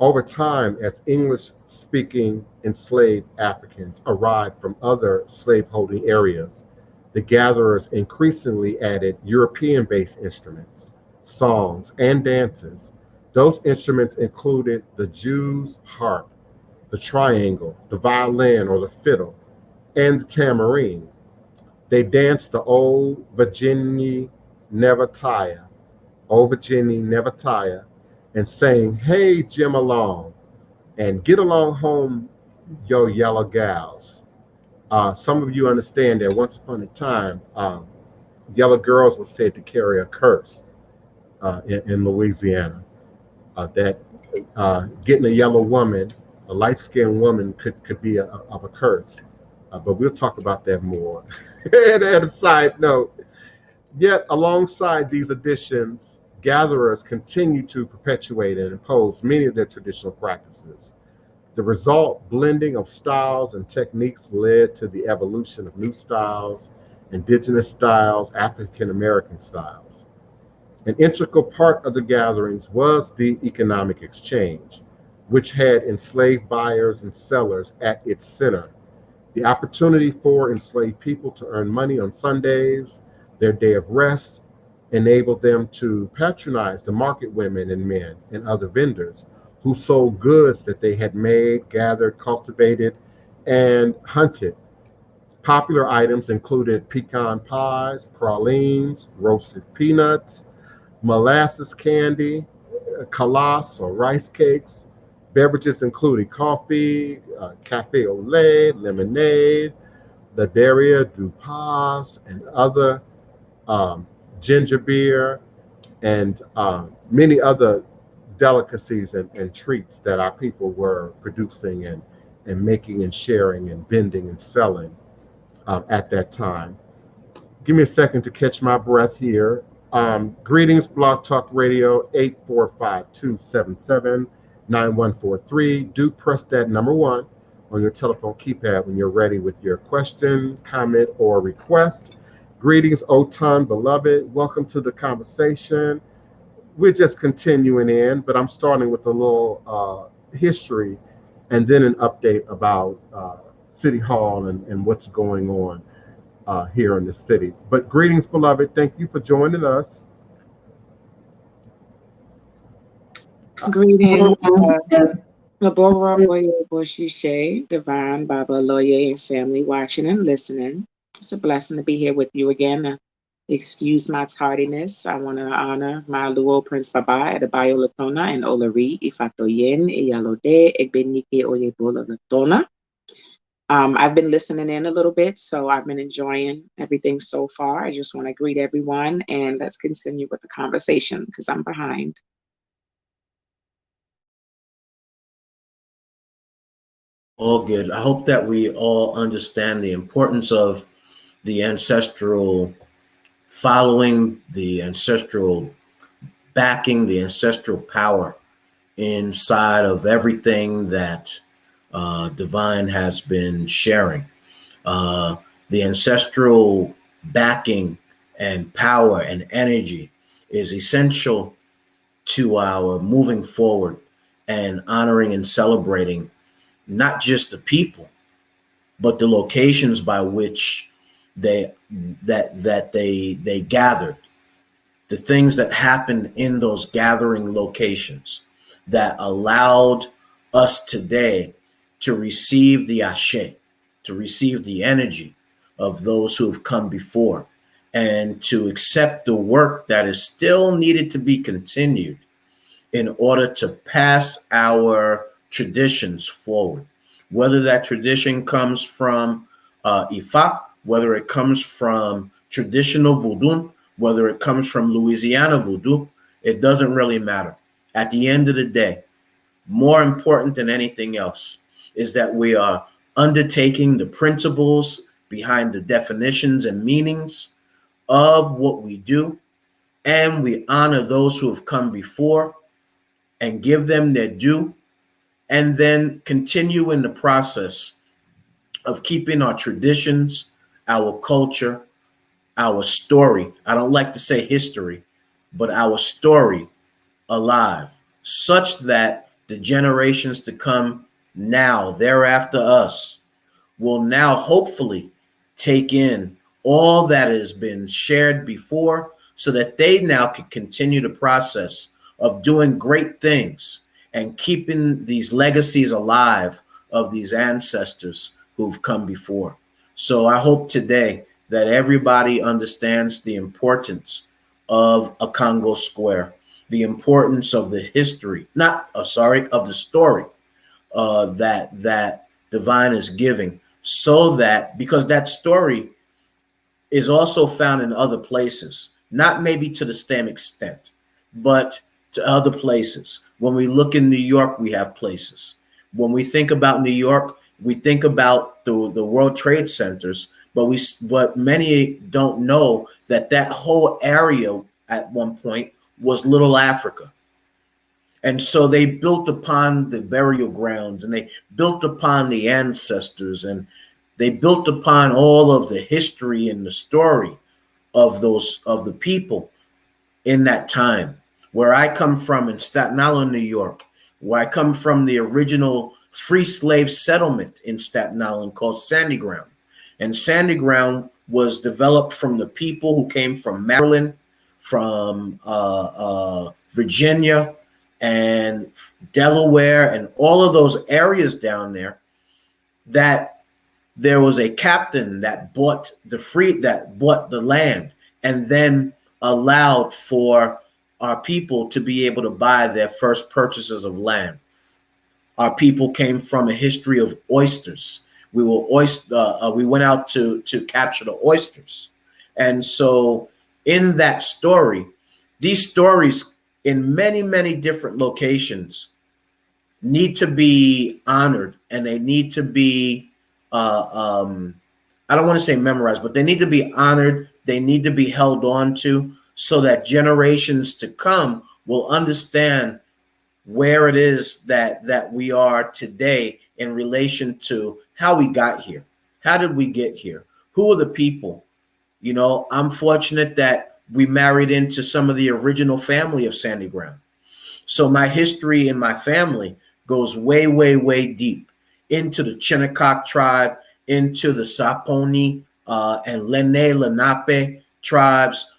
Speaker 1: Over time, as English-speaking enslaved Africans arrived from other slaveholding areas, the gatherers increasingly added European-based instruments, songs, and dances. Those instruments included the Jew's harp, the triangle, the violin or the fiddle, and the tambourine. They danced the Old Virginia Never Tire, Old Virginia Never Tire, and sang, "Hey, Jim along," and "Get along home, yo yellow gals." Some of you understand that once upon a time, yellow girls were said to carry a curse in Louisiana. That getting a yellow woman, a light-skinned woman, could be of a curse. But we'll talk about that more. And at a side note, yet alongside these additions, gatherers continue to perpetuate and impose many of their traditional practices. The result, blending of styles and techniques, led to the evolution of new styles, indigenous styles, African American styles. An integral part of the gatherings was the economic exchange, which had enslaved buyers and sellers at its center. The opportunity for enslaved people to earn money on Sundays, their day of rest, enabled them to patronize the market women and men and other vendors who sold goods that they had made, gathered, cultivated, and hunted. Popular items included pecan pies, pralines, roasted peanuts, molasses candy, kalass or rice cakes. Beverages including coffee, cafe au lait, lemonade, Laderia du Pas, and other um, ginger beer, and many other delicacies and treats that our people were producing and making and sharing and vending and selling at that time. Give me a second to catch my breath here. Greetings, Blog Talk Radio 845-277-9143. Do press that number 1 on your telephone keypad when you're ready with your question, comment, or request. Greetings, Otun, beloved. Welcome to the conversation. We're just continuing in, but I'm starting with a little history and then an update about City Hall and what's going on here in the city. But greetings, beloved. Thank you for joining us.
Speaker 3: Greetings, Labora Boye Boshishe, Divine, Baba Oloye, and family watching and listening. It's a blessing to be here with you again. Excuse my tardiness. I want to honor my Luo Prince Baba at the Latona and Olari, Ifatoyen, Eyalode, Egbenike Oyebola Latona. I've been listening in a little bit, so I've been enjoying everything so far. I just want to greet everyone and let's continue with the conversation because I'm behind.
Speaker 2: All good. I hope that we all understand the importance of the ancestral following, the ancestral backing, the ancestral power inside of everything that Divine has been sharing. The ancestral backing and power and energy is essential to our moving forward and honoring and celebrating not just the people, but the locations by which they gathered, the things that happened in those gathering locations that allowed us today to receive the ashe, to receive the energy of those who have come before, and to accept the work that is still needed to be continued in order to pass our traditions forward. Whether that tradition comes from Ifa, whether it comes from traditional Voodoo, whether it comes from Louisiana Voodoo, it doesn't really matter. At the end of the day, more important than anything else is that we are undertaking the principles behind the definitions and meanings of what we do, and we honor those who have come before and give them their due, and then continue in the process of keeping our traditions, our culture, our story. I don't like to say history, but our story alive, such that the generations to come now, thereafter us, will now hopefully take in all that has been shared before so that they now can continue the process of doing great things and keeping these legacies alive of these ancestors who've come before. So I hope today that everybody understands the importance of a Congo Square, the importance of the history, of the story that Divine is giving, so that, because that story is also found in other places, not maybe to the same extent, but to other places. When we look in New York, we have places. When we think about New York, we think about the World Trade Centers, but many don't know that that whole area at one point was Little Africa. And so they built upon the burial grounds, and they built upon the ancestors, and they built upon all of the history and the story of the people in that time. Where I come from in Staten Island, New York, where I come from, the original free slave settlement in Staten Island called Sandy Ground. And Sandy Ground was developed from the people who came from Maryland, from Virginia, and Delaware, and all of those areas down there, that there was a captain that bought the land, and then allowed for our people to be able to buy their first purchases of land. Our people came from a history of oysters. We went out to capture the oysters. And so in that story, these stories in many, many different locations need to be honored, and they need to be, I don't want to say memorized, but they need to be honored. They need to be held on to, so that generations to come will understand where it is that we are today in relation to how we got here. How did we get here? Who are the people? You know, I'm fortunate that we married into some of the original family of Sandy Ground. So my history in my family goes way, way, way deep into the Chinnecock tribe, into the Saponi and Lene Lenape tribes,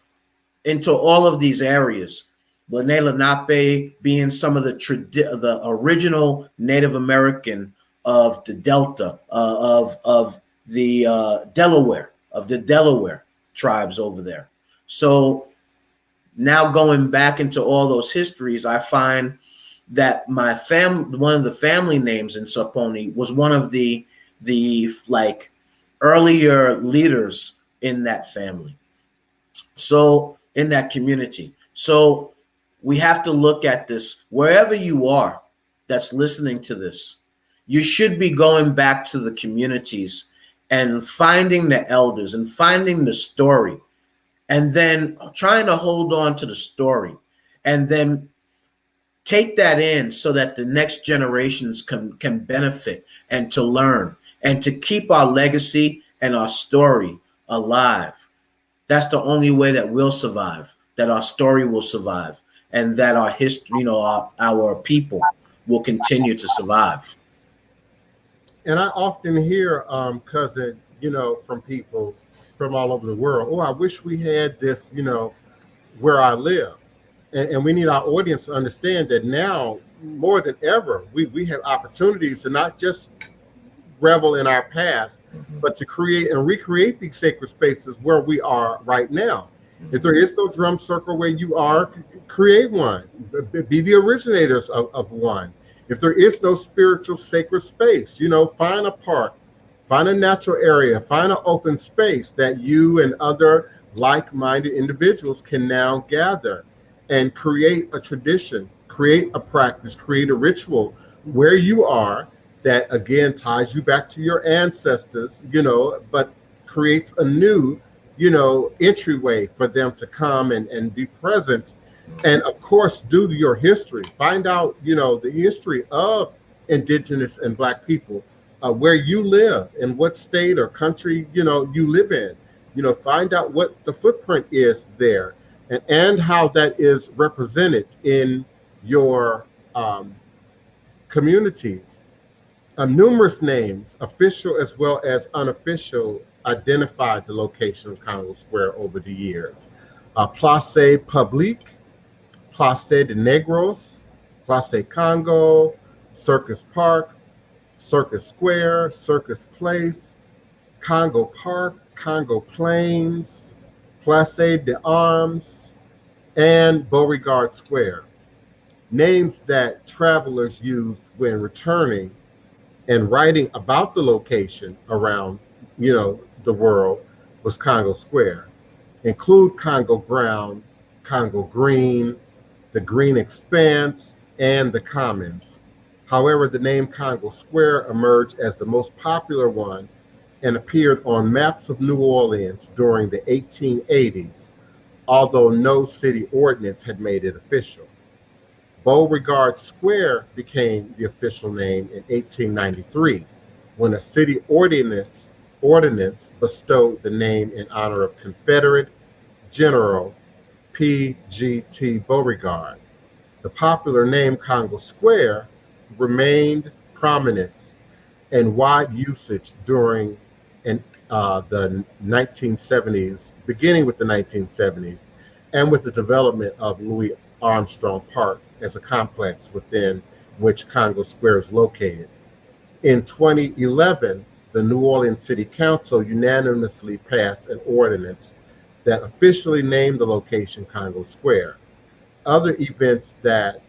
Speaker 2: into all of these areas. Lene Lenape being some of the original Native American of the Delta, of the Delaware tribes over there. So now going back into all those histories, I find that one of the family names in Saponi was one of the like earlier leaders in that family. So in that community. So we have to look at this wherever you are that's listening to this. You should be going back to the communities and finding the elders and finding the story, and then trying to hold on to the story, and then take that in so that the next generations can benefit and to learn and to keep our legacy and our story alive. That's the only way that we'll survive, that our story will survive, and that our history, you know, our people will continue to survive.
Speaker 1: And I often hear, cousin, you know, from people from all over the world, oh, I wish we had this, you know, where I live. And we need our audience to understand that now, more than ever, we have opportunities to not just revel in our past, but to create and recreate these sacred spaces where we are right now. If there is no drum circle where you are, create one. Be the originators of one. If there is no spiritual sacred space, you know, find a park, find a natural area, find an open space that you and other like-minded individuals can now gather and create a tradition, create a practice, create a ritual where you are that, again, ties you back to your ancestors, you know, but creates a new, you know, entryway for them to come and be present. And of course, due to your history, find out, you know, the history of Indigenous and Black people, where you live, in what state or country, you know, you live in. You know, find out what the footprint is there, and how that is represented in your communities. Numerous names, official as well as unofficial, identified the location of Congo Square over the years. Place Publique, Place de Negros, Place Congo, Circus Park, Circus Square, Circus Place, Congo Park, Congo Plains, Place d'Armes, and Beauregard Square. Names that travelers used when returning and writing about the location around, the world was Congo Square. Include Congo Ground, Congo Green, the Green Expanse, and the Commons. However, the name Congo Square emerged as the most popular one and appeared on maps of New Orleans during the 1880s, although no city ordinance had made it official. Beauregard Square became the official name in 1893 when a city ordinance bestowed the name in honor of Confederate General P.G.T. Beauregard. The popular name Congo Square remained prominent and wide usage during the 1970s, beginning with the 1970s, and with the development of Louis Armstrong Park as a complex within which Congo Square is located. In 2011, the New Orleans City Council unanimously passed an ordinance that officially named the location Congo Square. Other events that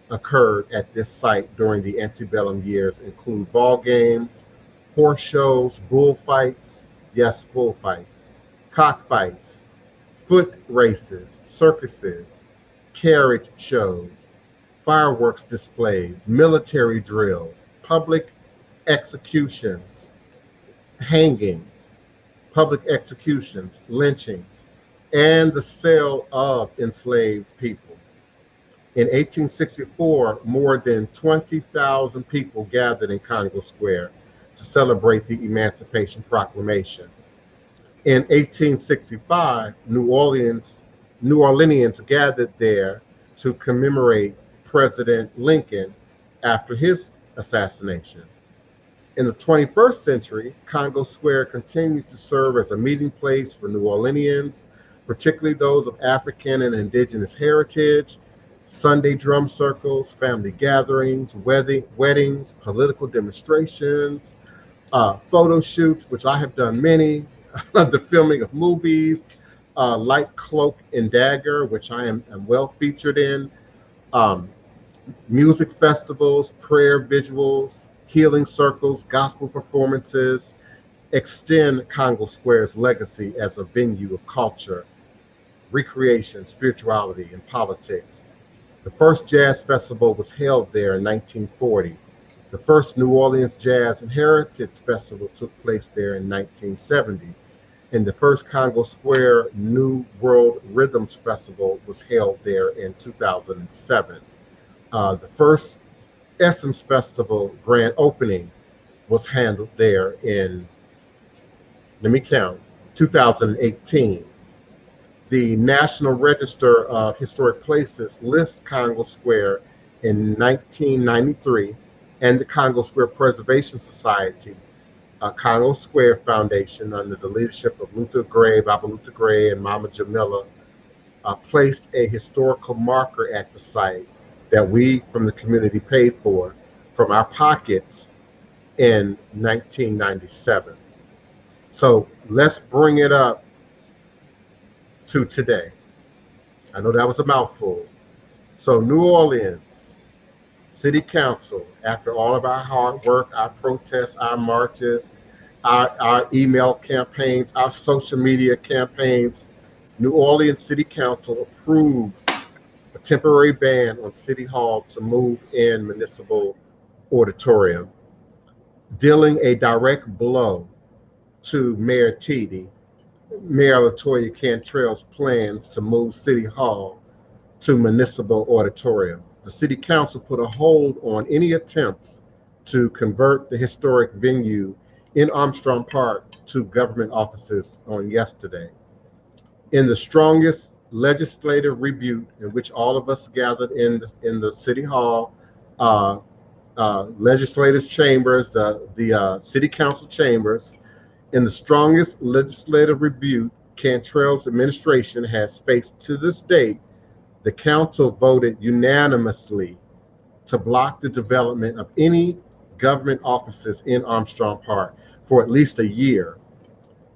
Speaker 1: occurred at this site during the antebellum years include ball games, horse shows, bullfights, yes, bullfights, cockfights, foot races, circuses, carriage shows, fireworks displays, military drills, public executions, hangings, public executions, lynchings, and the sale of enslaved people. In 1864, more than 20,000 people gathered in Congo Square to celebrate the Emancipation Proclamation. In 1865, New Orleanians gathered there to commemorate President Lincoln after his assassination. In the 21st century, Congo Square continues to serve as a meeting place for New Orleanians, particularly those of African and indigenous heritage, Sunday drum circles, family gatherings, weddings, political demonstrations, photo shoots, which I have done many, the filming of movies, Light Cloak and Dagger, which I am well featured in, music festivals, prayer visuals, healing circles, gospel performances, extend Congo Square's legacy as a venue of culture, recreation, spirituality, and politics. The first jazz festival was held there in 1940. The first New Orleans Jazz and Heritage Festival took place there in 1970. And the first Congo Square New World Rhythms Festival was held there in 2007. The first Essence Festival grand opening was handled there in, 2018. The National Register of Historic Places lists Congo Square in 1993, and the Congo Square Preservation Society, Congo Square Foundation, under the leadership of Baba Luther Gray, and Mama Jamila, placed a historical marker at the site that we from the community paid for from our pockets in 1997. So let's bring it up to today. I know that was a mouthful. So New Orleans City Council, after all of our hard work, our protests, our marches, our email campaigns, our social media campaigns, New Orleans City Council approves a temporary ban on City Hall to move in municipal auditorium, dealing a direct blow to Mayor LaToya Cantrell's plans to move City Hall to municipal auditorium. The City Council put a hold on any attempts to convert the historic venue in Armstrong Park to government offices on yesterday. In the strongest legislative rebuke in which all of us gathered in the City Hall, legislative chambers, the City Council chambers, in the strongest legislative rebuke Cantrell's administration has faced to this date, the council voted unanimously to block the development of any government offices in Armstrong Park for at least a year,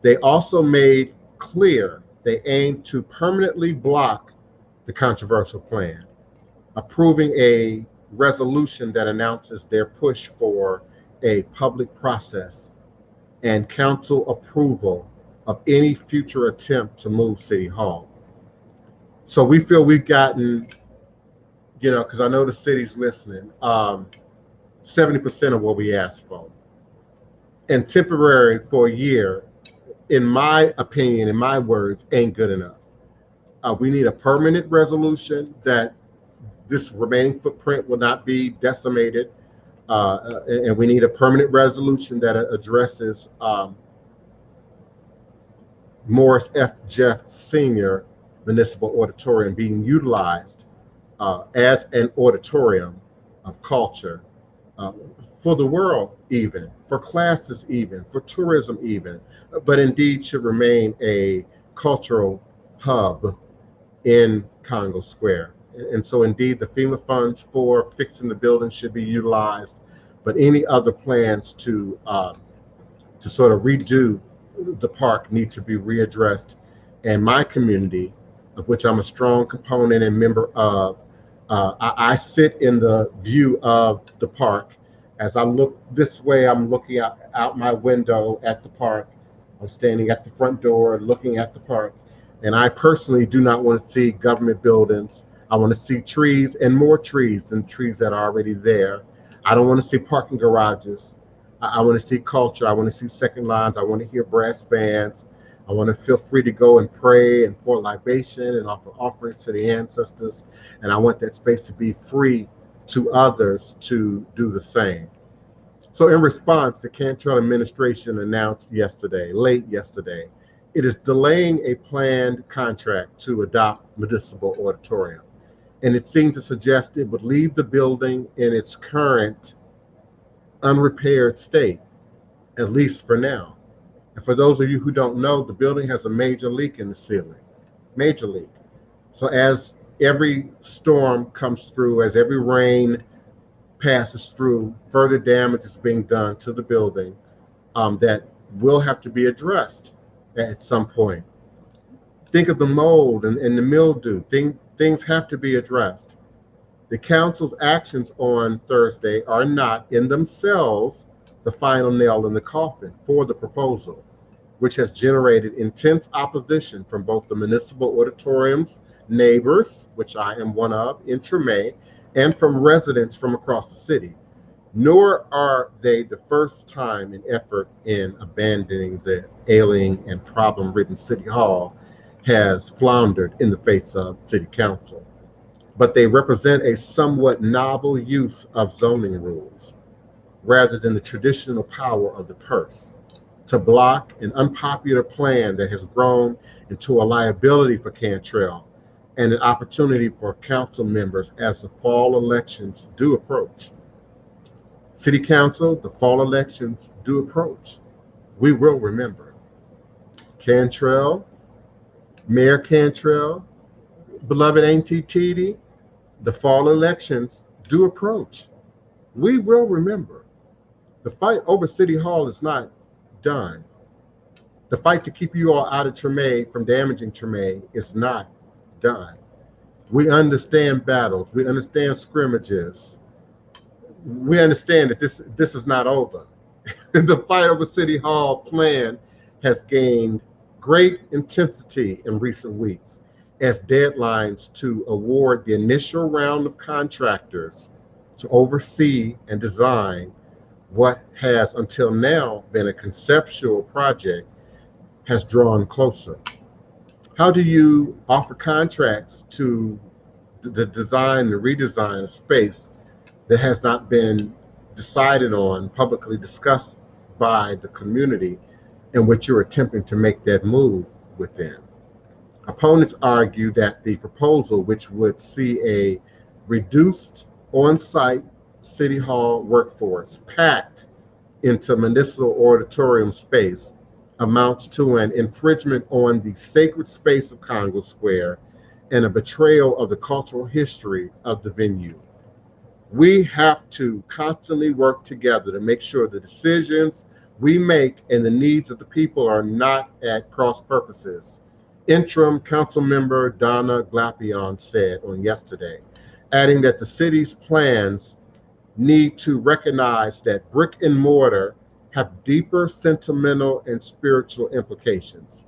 Speaker 1: They also made clear they aim to permanently block the controversial plan, approving a resolution that announces their push for a public process and council approval of any future attempt to move City Hall. So we feel we've gotten, because I know the city's listening, 70% of what we asked for. And temporary for a year, in my opinion, in my words, ain't good enough. We need a permanent resolution that this remaining footprint will not be decimated. And we need a permanent resolution that addresses Morris F. Jeff Sr. Municipal Auditorium being utilized as an auditorium of culture for the world, even for classes, even for tourism, even, but indeed should remain a cultural hub in Congo Square. And so indeed the FEMA funds for fixing the building should be utilized, but any other plans to sort of redo the park need to be readdressed. And my community, of which I'm a strong component and member of, I sit in the view of the park. As I look this way, I'm looking out my window at the park. I'm standing at the front door looking at the park. And I personally do not want to see government buildings. I want to see trees and more trees than trees that are already there. I don't want to see parking garages. I want to see culture. I want to see second lines. I want to hear brass bands. I want to feel free to go and pray and pour libation and offer offerings to the ancestors. And I want that space to be free to others to do the same. So in response, the Cantrell administration announced late yesterday, it is delaying a planned contract to adopt municipal auditorium. And it seemed to suggest it would leave the building in its current unrepaired state, at least for now. And for those of you who don't know, the building has a major leak in the ceiling, major leak. So as every storm comes through, as every rain passes through, further damage is being done to the building that will have to be addressed at some point. Think of the mold and the mildew. Things have to be addressed. The council's actions on Thursday are not in themselves the final nail in the coffin for the proposal, which has generated intense opposition from both the municipal auditorium's neighbors, which I am one of in Treme, and from residents from across the city. Nor are they the first time an effort in abandoning the ailing and problem-ridden City Hall has floundered in the face of City Council. But they represent a somewhat novel use of zoning rules, rather than the traditional power of the purse, to block an unpopular plan that has grown into a liability for Cantrell and an opportunity for council members as the fall elections do approach. City Council, the fall elections do approach. We will remember. Cantrell, Mayor Cantrell, beloved Auntie Titi, the fall elections do approach. We will remember. The fight over City Hall is not done. The fight to keep you all out of Treme from damaging Treme is not done. We understand battles. We understand scrimmages. We understand that this is not over. The fight over City Hall plan has gained great intensity in recent weeks as deadlines to award the initial round of contractors to oversee and design what has until now been a conceptual project has drawn closer. How do you offer contracts to the design and redesign of space that has not been decided on, publicly discussed by the community, in which you're attempting to make that move within? Opponents argue that the proposal, which would see a reduced on-site City Hall workforce packed into municipal auditorium space, amounts to an infringement on the sacred space of Congo Square and a betrayal of the cultural history of the venue. We have to constantly work together to make sure the decisions we make and the needs of the people are not at cross purposes, Interim Council Member Donna Glapion said on yesterday, adding that the city's plans need to recognize that brick and mortar have deeper sentimental and spiritual implications.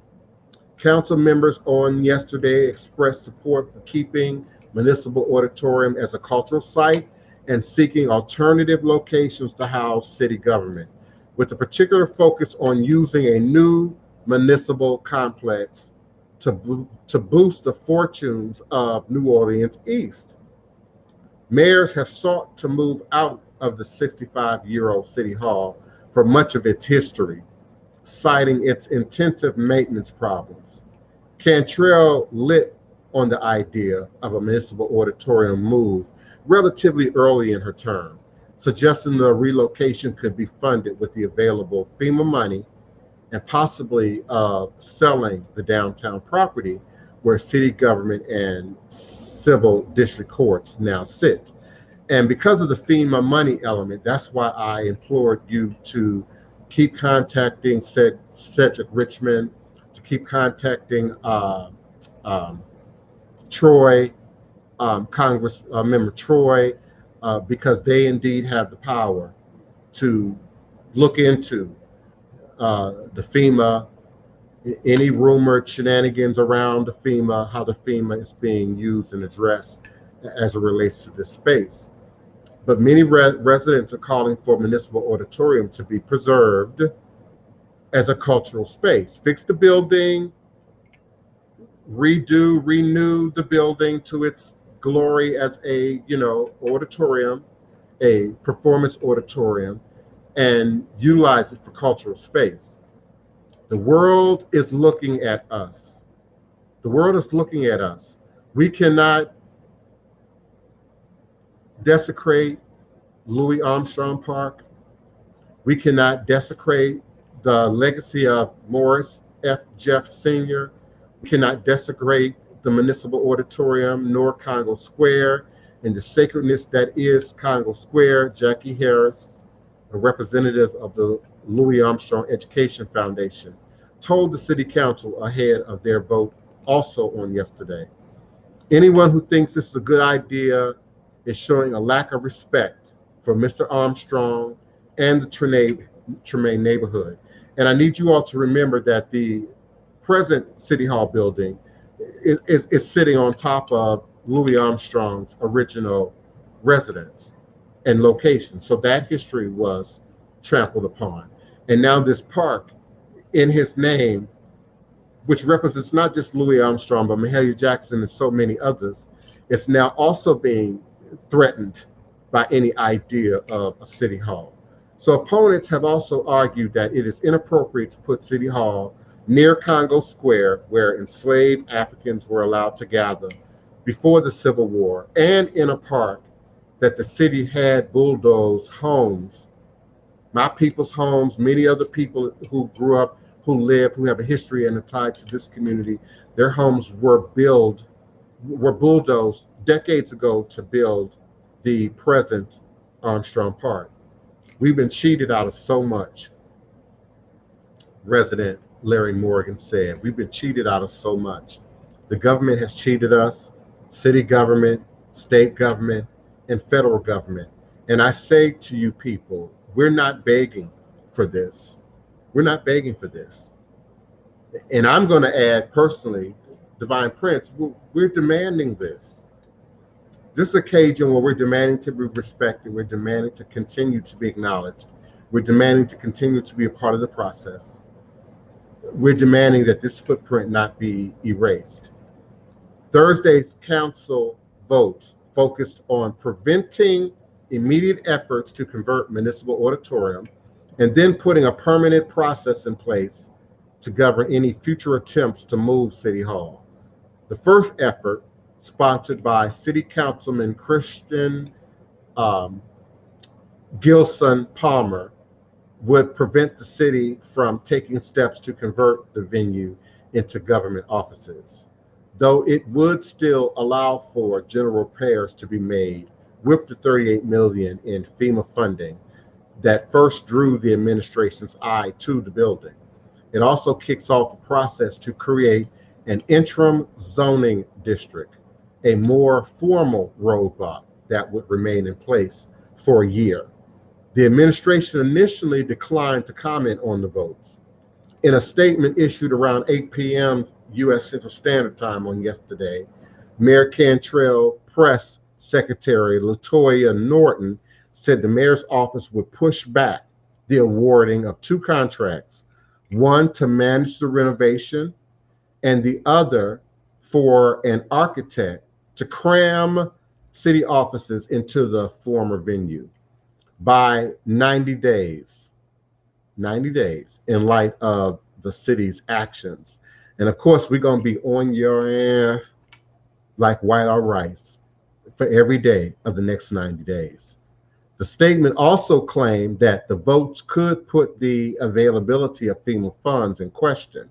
Speaker 1: Council members on yesterday expressed support for keeping Municipal Auditorium as a cultural site and seeking alternative locations to house city government, with a particular focus on using a new municipal complex to boost the fortunes of New Orleans East. Mayors have sought to move out of the 65-year-old City Hall for much of its history, citing its intensive maintenance problems. Cantrell lit on the idea of a municipal auditorium move relatively early in her term, suggesting the relocation could be funded with the available FEMA money and possibly selling the downtown property where city government and civil district courts now sit. And because of the FEMA money element, that's why I implored you to keep contacting Cedric Richmond, to keep contacting Troy, Congress Member Troy, because they indeed have the power to look into the FEMA, any rumored shenanigans around the FEMA, how the FEMA is being used and addressed as it relates to this space. But many residents are calling for Municipal Auditorium to be preserved as a cultural space. Fix the building, renew the building to its glory as a, auditorium, a performance auditorium, and utilize it for cultural space. The world is looking at us. The world is looking at us. We cannot desecrate Louis Armstrong Park. We cannot desecrate the legacy of Morris F. Jeff Sr. We cannot desecrate the Municipal Auditorium nor Congo Square and the sacredness that is Congo Square. Jackie Harris, a representative of the Louis Armstrong Education Foundation, told the City Council ahead of their vote also on yesterday. Anyone who thinks this is a good idea is showing a lack of respect for Mr. Armstrong and the Tremaine neighborhood. And I need you all to remember that the present City Hall building is sitting on top of Louis Armstrong's original residence and location. So that history was trampled upon. And now this park in his name, which represents not just Louis Armstrong, but Mahalia Jackson and so many others, is now also being threatened by any idea of a city hall. So opponents have also argued that it is inappropriate to put City Hall near Congo Square, where enslaved Africans were allowed to gather before the Civil War, and in a park that the city had bulldozed homes, my people's homes, many other people who grew up, who live, who have a history and a tie to this community, their homes were bulldozed decades ago to build the present Armstrong Park. We've been cheated out of so much, resident Larry Morgan said. We've been cheated out of so much. The government has cheated us, city government, state government, and federal government. And I say to you people, we're not begging for this. We're not begging for this. And I'm going to add personally, DivinePrince, we're demanding this. This occasion where we're demanding to be respected, we're demanding to continue to be acknowledged, we're demanding to continue to be a part of the process. We're demanding that this footprint not be erased. Thursday's council votes focused on preventing immediate efforts to convert Municipal Auditorium and then putting a permanent process in place to govern any future attempts to move City Hall. The first effort, sponsored by City Councilman Christian Gilson Palmer, would prevent the city from taking steps to convert the venue into government offices, though it would still allow for general repairs to be made with the $38 million in FEMA funding, that first drew the administration's eye to the building. It also kicks off a process to create an interim zoning district, a more formal roadblock that would remain in place for a year. The administration initially declined to comment on the votes. In a statement issued around 8 p.m. US Central Standard Time on yesterday, Mayor Cantrell Press Secretary Latoya Norton said the mayor's office would push back the awarding of 2 contracts, one to manage the renovation and the other for an architect to cram city offices into the former venue by 90 days in light of the city's actions. And of course, we're going to be on your ass like white or rice for every day of the next 90 days. The statement also claimed that the votes could put the availability of FEMA funds in question,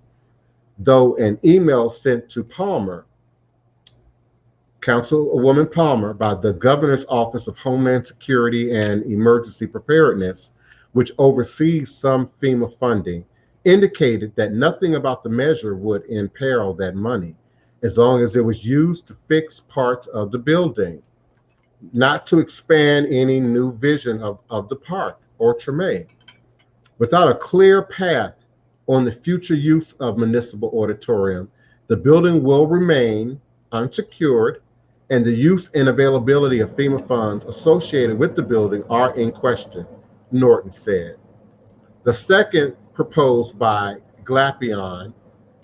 Speaker 1: though an email sent to Palmer, Councilwoman Palmer, by the Governor's Office of Homeland Security and Emergency Preparedness, which oversees some FEMA funding, indicated that nothing about the measure would imperil that money, as long as it was used to fix parts of the building, not to expand any new vision of the park or Treme. Without a clear path on the future use of municipal auditorium, the building will remain unsecured, and the use and availability of FEMA funds associated with the building are in question, Norton said. The second, proposed by Glapion,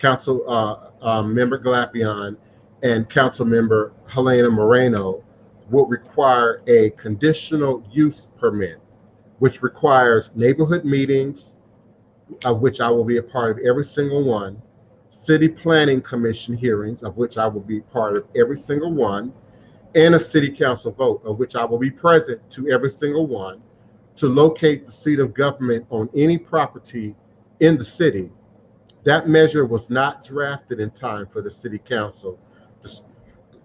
Speaker 1: Member Glapion and Council Member Helena Moreno, would require a conditional use permit, which requires neighborhood meetings, of which I will be a part of every single one, City Planning Commission hearings, of which I will be part of every single one, and a city council vote, of which I will be present to every single one, to locate the seat of government on any property in the city. That measure was not drafted in time for the city council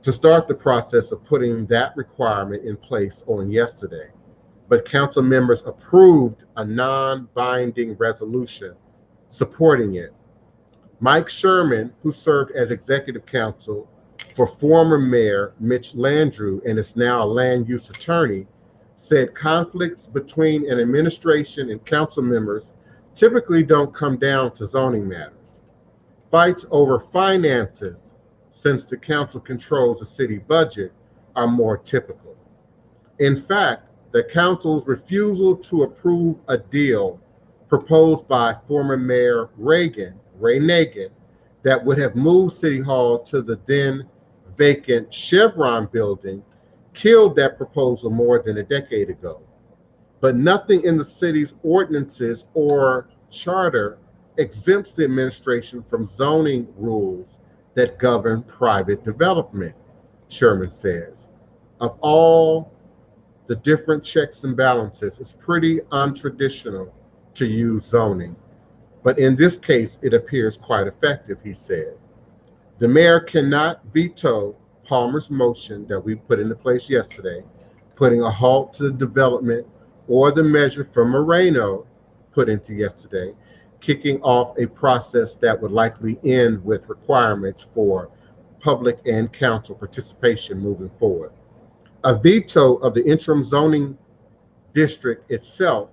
Speaker 1: to start the process of putting that requirement in place on yesterday, but council members approved a non-binding resolution supporting it. Mike Sherman, who served as executive counsel for former mayor Mitch Landrieu and is now a land use attorney, said conflicts between an administration and council members typically don't come down to zoning matters. Fights over finances, since the council controls the city budget, are more typical. In fact, the council's refusal to approve a deal proposed by former Mayor Ray Nagin, that would have moved City Hall to the then vacant Chevron building killed that proposal more than a decade ago. But nothing in the city's ordinances or charter exempts the administration from zoning rules that govern private development, Sherman says. Of all the different checks and balances, it's pretty untraditional to use zoning. But in this case, it appears quite effective, he said. The mayor cannot veto Palmer's motion that we put into place yesterday, putting a halt to the development, or the measure from Moreno put into yesterday, kicking off a process that would likely end with requirements for public and council participation moving forward. A veto of the interim zoning district itself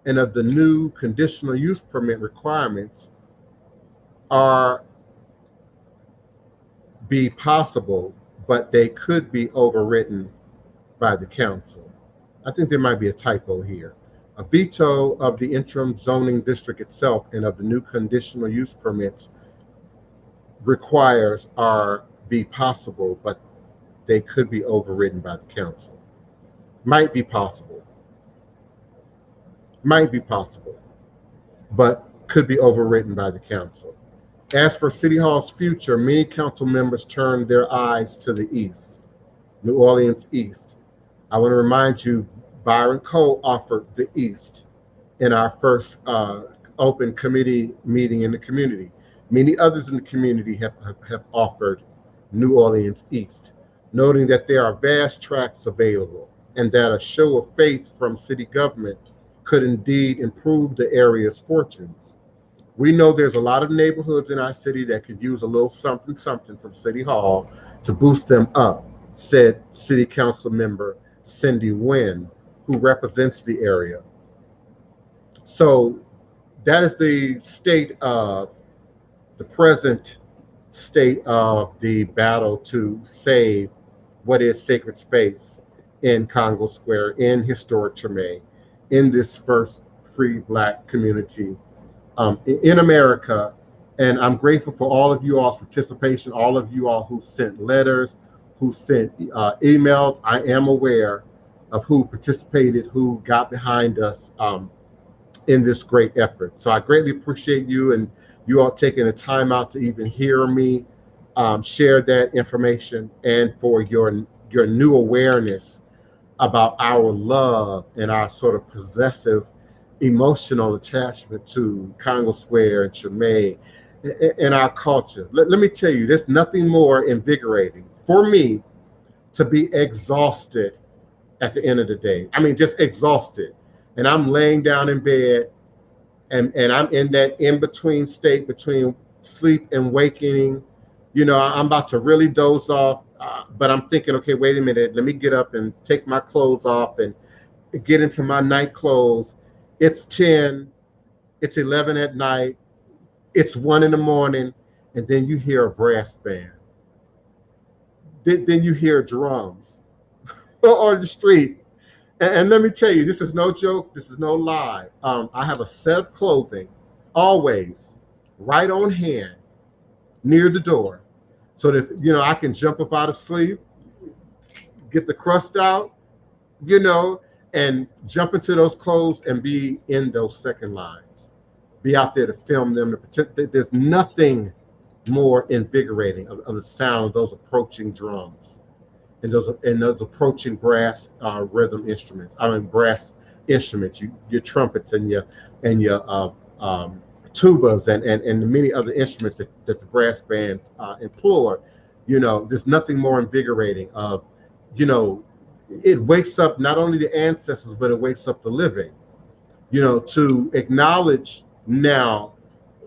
Speaker 1: and of the new conditional use permit requirements are be possible, but they could be overridden by the council. I think there might be a typo here. A veto of the interim zoning district itself and of the new conditional use permits requires are be possible, but they could be overridden by the council. Might be possible, but could be overridden by the council. As for City Hall's future, many council members turned their eyes to the east, New Orleans East. I want to remind you, Byron Cole offered the East in our first open committee meeting in the community. Many others in the community have offered New Orleans East, noting that there are vast tracts available and that a show of faith from city government could indeed improve the area's fortunes. We know there's a lot of neighborhoods in our city that could use a little something from City Hall to boost them up, said City Council member Cindy Nguyen, who represents the area. So that is the present state of the battle to save what is sacred space in Congo Square, in historic Treme, in this first free Black community in America. And I'm grateful for all of you all's participation, all of you all who sent letters, who sent emails. I am aware of who participated, who got behind us in this great effort. So I greatly appreciate you and you all taking the time out to even hear me share that information, and for your new awareness about our love and our sort of possessive emotional attachment to Congo Square and Treme and our culture. Let me tell you, there's nothing more invigorating for me to be exhausted at the end of the day. I mean, just exhausted. And I'm laying down in bed and I'm in that in-between state between sleep and waking. You know, I'm about to really doze off, but I'm thinking, okay, wait a minute, let me get up and take my clothes off and get into my night clothes. It's 10, it's 11 at night, it's 1 in the morning, and then you hear a brass band. Then you hear drums on the street. And let me tell you, this is no joke, this is no lie. I have a set of clothing always right on hand near the door so that, you know, I can jump up out of sleep, get the crust out, you know, and jump into those clothes and be in those second lines, be out there to film them. There's nothing more invigorating of the sound of those approaching drums and those approaching brass rhythm instruments. I mean, brass instruments, your trumpets and your tubas and the many other instruments that the brass bands employ. You know, there's nothing more invigorating of, you know, it wakes up not only the ancestors, but it wakes up the living, you know, to acknowledge now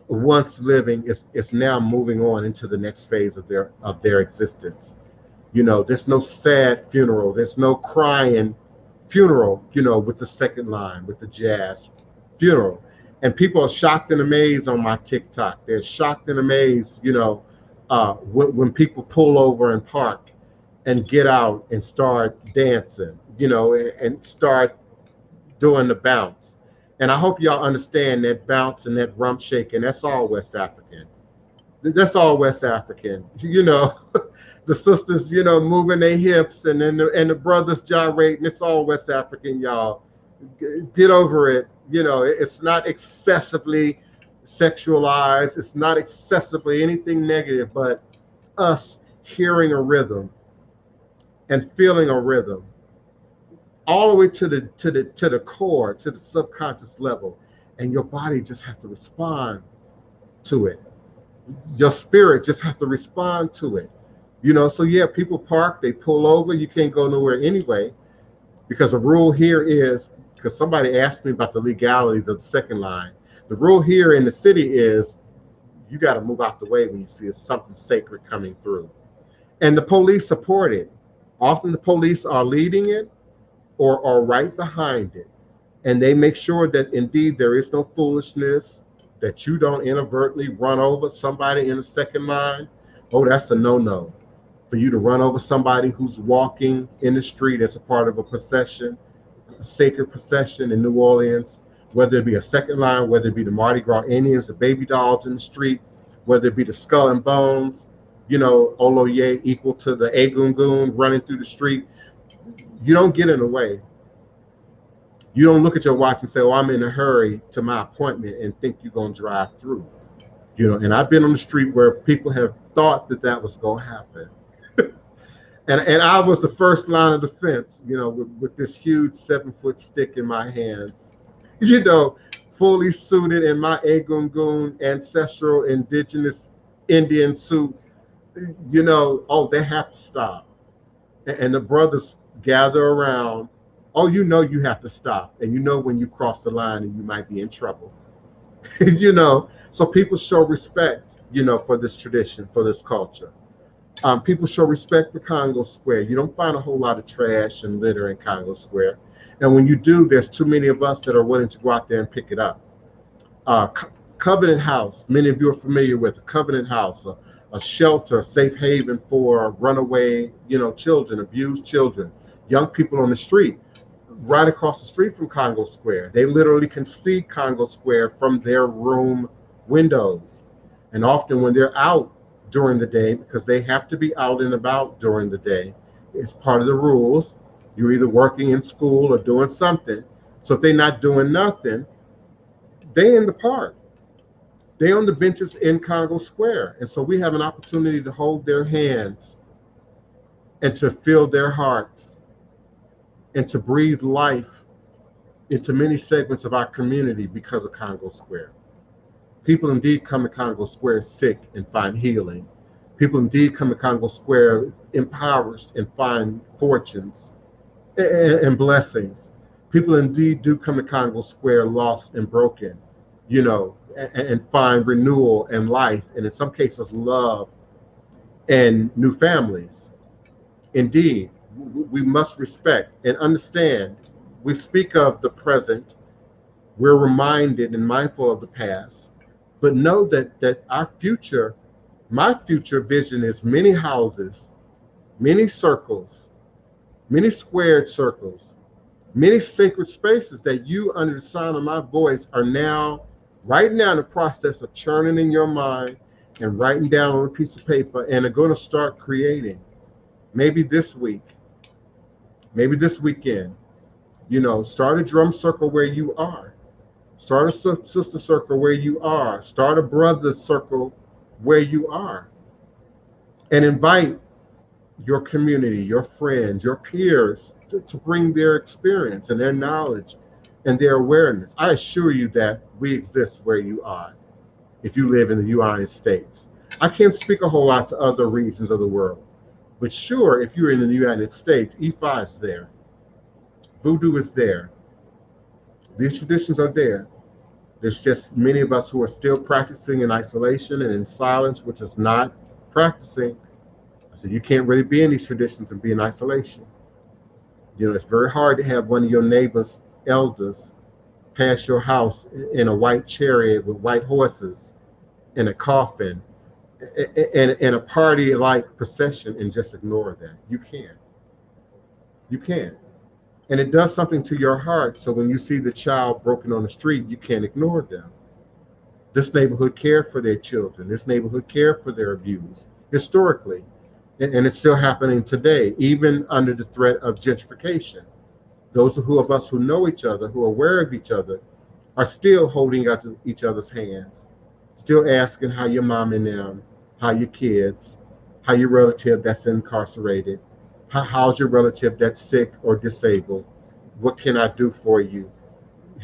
Speaker 1: once living is now moving on into the next phase of their existence. You know, there's no sad funeral, there's no crying funeral, you know, with the second line, with the jazz funeral. And people are shocked and amazed on my TikTok. They're shocked and amazed, you know, when people pull over and park and get out and start dancing, you know, and start doing the bounce. And I hope y'all understand that bounce and that rump shaking, that's all West African. That's all West African, you know. The sisters, you know, moving their hips and then the brothers gyrating, it's all West African, y'all. Get over it. You know, it's not excessively sexualized. It's not excessively anything negative, but us hearing a rhythm and feeling a rhythm all the way to the core, to the subconscious level, and your body just has to respond to it. Your spirit just has to respond to it. You know, so yeah, people park, they pull over, you can't go nowhere anyway, because the rule here is, because somebody asked me about the legalities of the second line. The rule here in the city is you got to move out the way when you see something sacred coming through. And the police support it. Often the police are leading it or are right behind it. And they make sure that indeed there is no foolishness, that you don't inadvertently run over somebody in the second line. Oh, that's a no-no. For you to run over somebody who's walking in the street as a part of a procession, a sacred procession in New Orleans, whether it be a second line, whether it be the Mardi Gras Indians, the baby dolls in the street, whether it be the skull and bones, you know, Oloye equal to the Egungun running through the street. You don't get in the way. You don't look at your watch and say, oh, I'm in a hurry to my appointment and think you're going to drive through. You know, and I've been on the street where people have thought that was going to happen. And I was the first line of defense, you know, with this huge 7-foot stick in my hands, you know, fully suited in my Egungun ancestral indigenous Indian suit, you know, oh, they have to stop. And the brothers gather around oh, you have to stop, and when you cross the line and you might be in trouble. So people show respect, for this tradition, for this culture. People show respect for Congo Square. You don't find a whole lot of trash and litter in Congo Square. And when you do, there's too many of us that are willing to go out there and pick it up. Covenant House, many of you are familiar with a Covenant House, a shelter, a safe haven for runaway, children, abused children, young people on the street, right across the street from Congo Square. They literally can see Congo Square from their room windows. And often when they're out during the day, because they have to be out and about during the day, it's part of the rules. You're either working in school or doing something. So if they're not doing nothing, they in the park. They on the benches in Congo Square. And so we have an opportunity to hold their hands and to fill their hearts and to breathe life into many segments of our community because of Congo Square. People indeed come to Congo Square sick and find healing. People indeed come to Congo Square impoverished and find fortunes and blessings. People indeed do come to Congo Square lost and broken, and find renewal and life, and in some cases love and new families. Indeed, we must respect and understand. We speak of the present, we're reminded and mindful of the past, but know that our future, my future vision is many houses, many circles, many squared circles, many sacred spaces that you, under the sound of my voice, are right now in the process of churning in your mind and writing down on a piece of paper, and are going to start creating. Maybe this week, maybe this weekend, start a drum circle where you are. Start a sister circle where you are. Start a brother circle where you are. And invite your community, your friends, your peers to bring their experience and their knowledge and their awareness. I assure you that we exist where you are if you live in the United States. I can't speak a whole lot to other regions of the world, but sure, if you're in the United States, Ifa is there. Voodoo is there. These traditions are there. There's just many of us who are still practicing in isolation and in silence, which is not practicing. I said, you can't really be in these traditions and be in isolation. It's very hard to have one of your neighbor's elders pass your house in a white chariot with white horses in a coffin and a party-like procession and just ignore that. You can't. You can't. And it does something to your heart. So when you see the child broken on the street, you can't ignore them. This neighborhood cared for their children. This neighborhood cared for their abuse historically. And it's still happening today, even under the threat of gentrification. Those of us who know each other, who are aware of each other, are still holding out to each other's hands, still asking how your mom and them, how your kids, how your relative that's incarcerated, how's your relative that's sick or disabled, what can I do for you?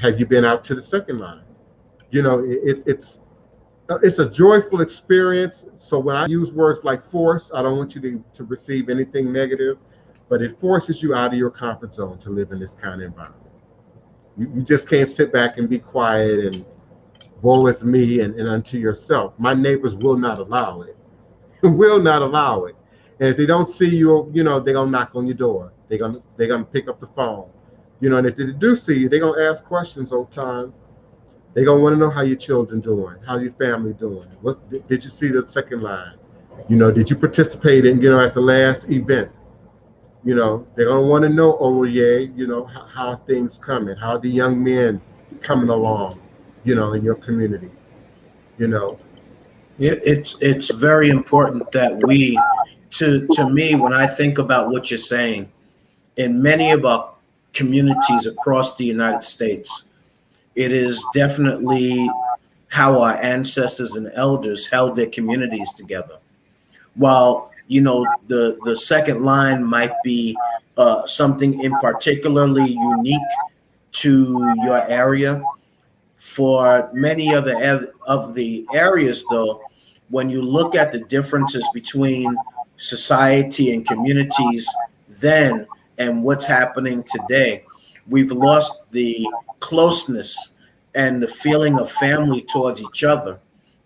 Speaker 1: Have you been out to the second line? It's a joyful experience. So when I use words like force, I don't want you to receive anything negative, but it forces you out of your comfort zone to live in this kind of environment. You just can't sit back and be quiet and woe is me and unto yourself. My neighbors will not allow it. Will not allow it. And if they don't see you, they're gonna knock on your door. They're gonna pick up the phone. And if they do see you, they're gonna ask questions over time. They're gonna want to know how your children doing, how your family doing. What did you see the second line? Did you participate in, at the last event? They're gonna want to know, Oloye, how things coming, how the young men coming along, in your community.
Speaker 2: It's very important that we, to me, when I think about what you're saying, in many of our communities across the United States, it is definitely how our ancestors and elders held their communities together. While, the second line might be something in particularly unique to your area, for many of the areas, though, when you look at the differences between society and communities then and what's happening today, We've lost the closeness and the feeling of family towards each other.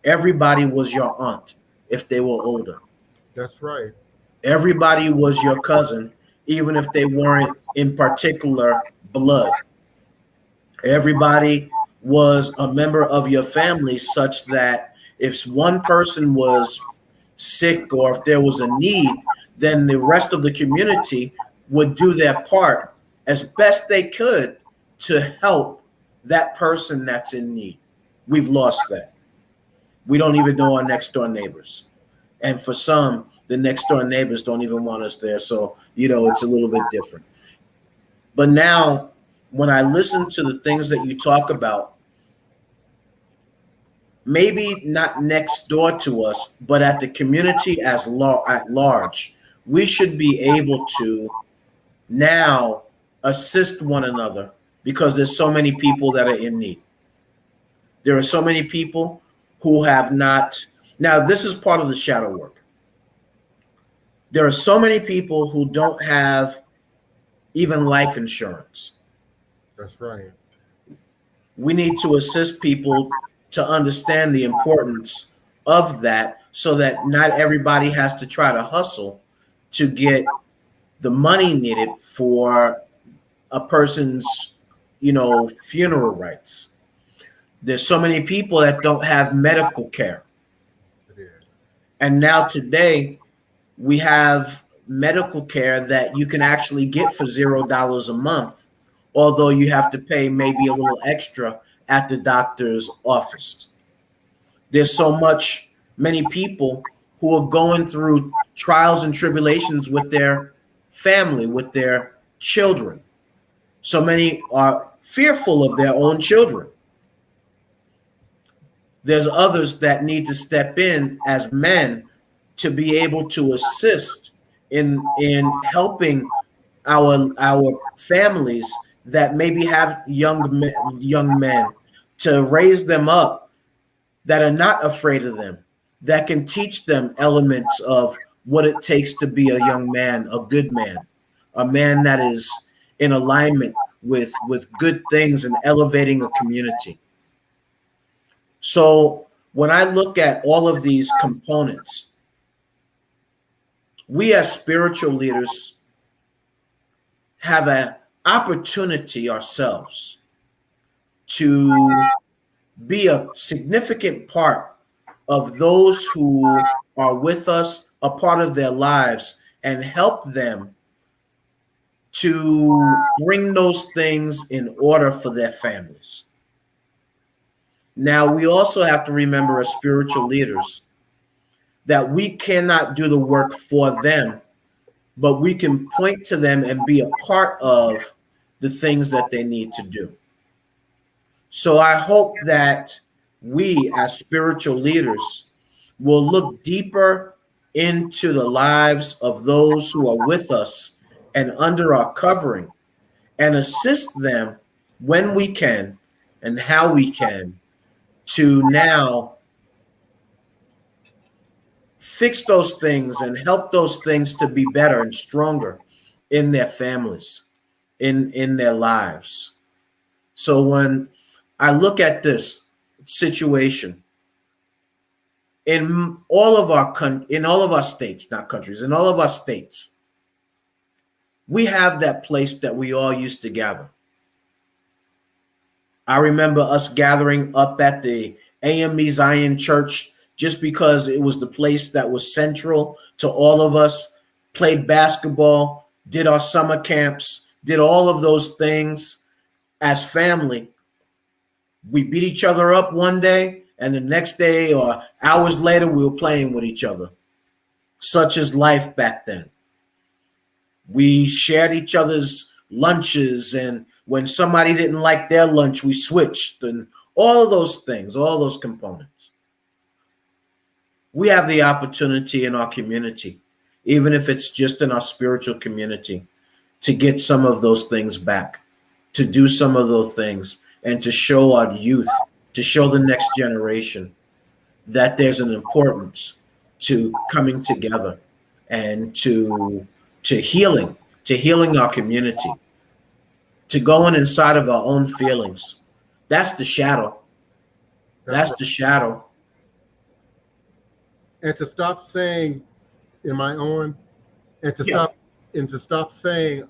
Speaker 2: Everybody was your aunt if they were older.
Speaker 1: That's right.
Speaker 2: Everybody was your cousin, even if they weren't in particular blood. Everybody was a member of your family, such that if one person was sick or if there was a need, then the rest of the community would do their part as best they could to help that person that's in need. We've lost that. We don't even know our next door neighbors. And for some, the next door neighbors don't even want us there. So, it's a little bit different. But now, when I listen to the things that you talk about, maybe not next door to us, but at the community at large, we should be able to now assist one another because there's so many people that are in need. There are so many people who have not. Now, this is part of the shadow work. There are so many people who don't have even life insurance.
Speaker 1: That's right.
Speaker 2: We need to assist people to understand the importance of that so that not everybody has to try to hustle to get the money needed for a person's, funeral rights. There's so many people that don't have medical care.
Speaker 1: Yes, it is.
Speaker 2: And now today we have medical care that you can actually get for $0 a month, although you have to pay maybe a little extra at the doctor's office. There's many people who are going through trials and tribulations with their family, with their children. So many are fearful of their own children. There's others that need to step in as men to be able to assist in helping our families that maybe have young men to raise them up that are not afraid of them, that can teach them elements of what it takes to be a young man, a good man, a man that is in alignment with good things and elevating a community. So when I look at all of these components, we as spiritual leaders have an opportunity ourselves to be a significant part of those who are with us, a part of their lives, and help them to bring those things in order for their families. Now, we also have to remember as spiritual leaders that we cannot do the work for them, but we can point to them and be a part of the things that they need to do. So I hope that we as spiritual leaders will look deeper into the lives of those who are with us and under our covering and assist them when we can and how we can to now fix those things and help those things to be better and stronger in their families, in their lives. So when I look at this situation in all of our states, not countries, in all of our states, we have that place that we all used to gather. I remember us gathering up at the AME Zion Church just because it was the place that was central to all of us, played basketball, did our summer camps, did all of those things as family. We beat each other up one day, and the next day or hours later, we were playing with each other. Such is life back then. We shared each other's lunches, and when somebody didn't like their lunch, we switched, and all of those things, all those components. We have the opportunity in our community, even if it's just in our spiritual community, to get some of those things back, to do some of those things, and to show our youth, to show the next generation that there's an importance to coming together and to healing our community, to going inside of our own feelings. That's the shadow. That's the shadow.
Speaker 1: And to stop saying, am I on? And to stop saying,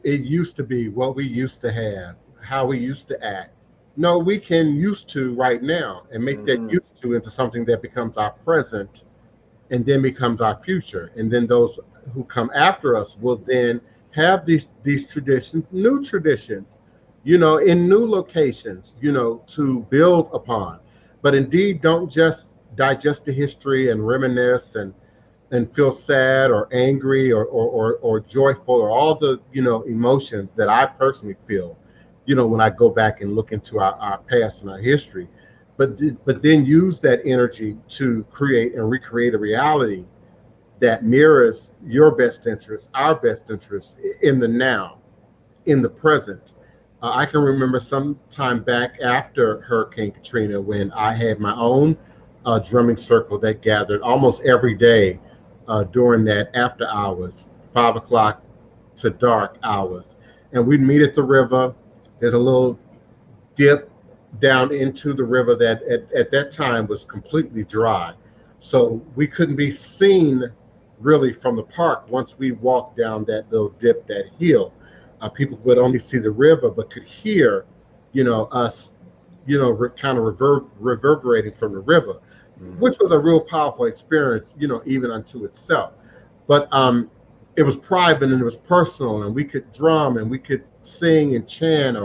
Speaker 1: it used to be, what we used to have, how we used to act. No, we can used to right now and make that used to into something that becomes our present and then becomes our future. And then those who come after us will then have these traditions, new traditions, in new locations, to build upon. But indeed, don't just digest the history and reminisce and feel sad or angry or joyful or all the emotions that I personally feel when I go back and look into our past and our history, but then use that energy to create and recreate a reality that mirrors your best interest, our best interest in the now, in the present. I can remember some time back after Hurricane Katrina when I had my own drumming circle that gathered almost every day during that after hours, 5 o'clock to dark hours. And we'd meet at the river. There's a little dip down into the river that at that time was completely dry. So we couldn't be seen really from the park once we walked down that little dip, that hill. People would only see the river, but could hear, us, kind of reverberating from the river, which was a real powerful experience, even unto itself. But it was private and it was personal, and we could drum and we could sing and chant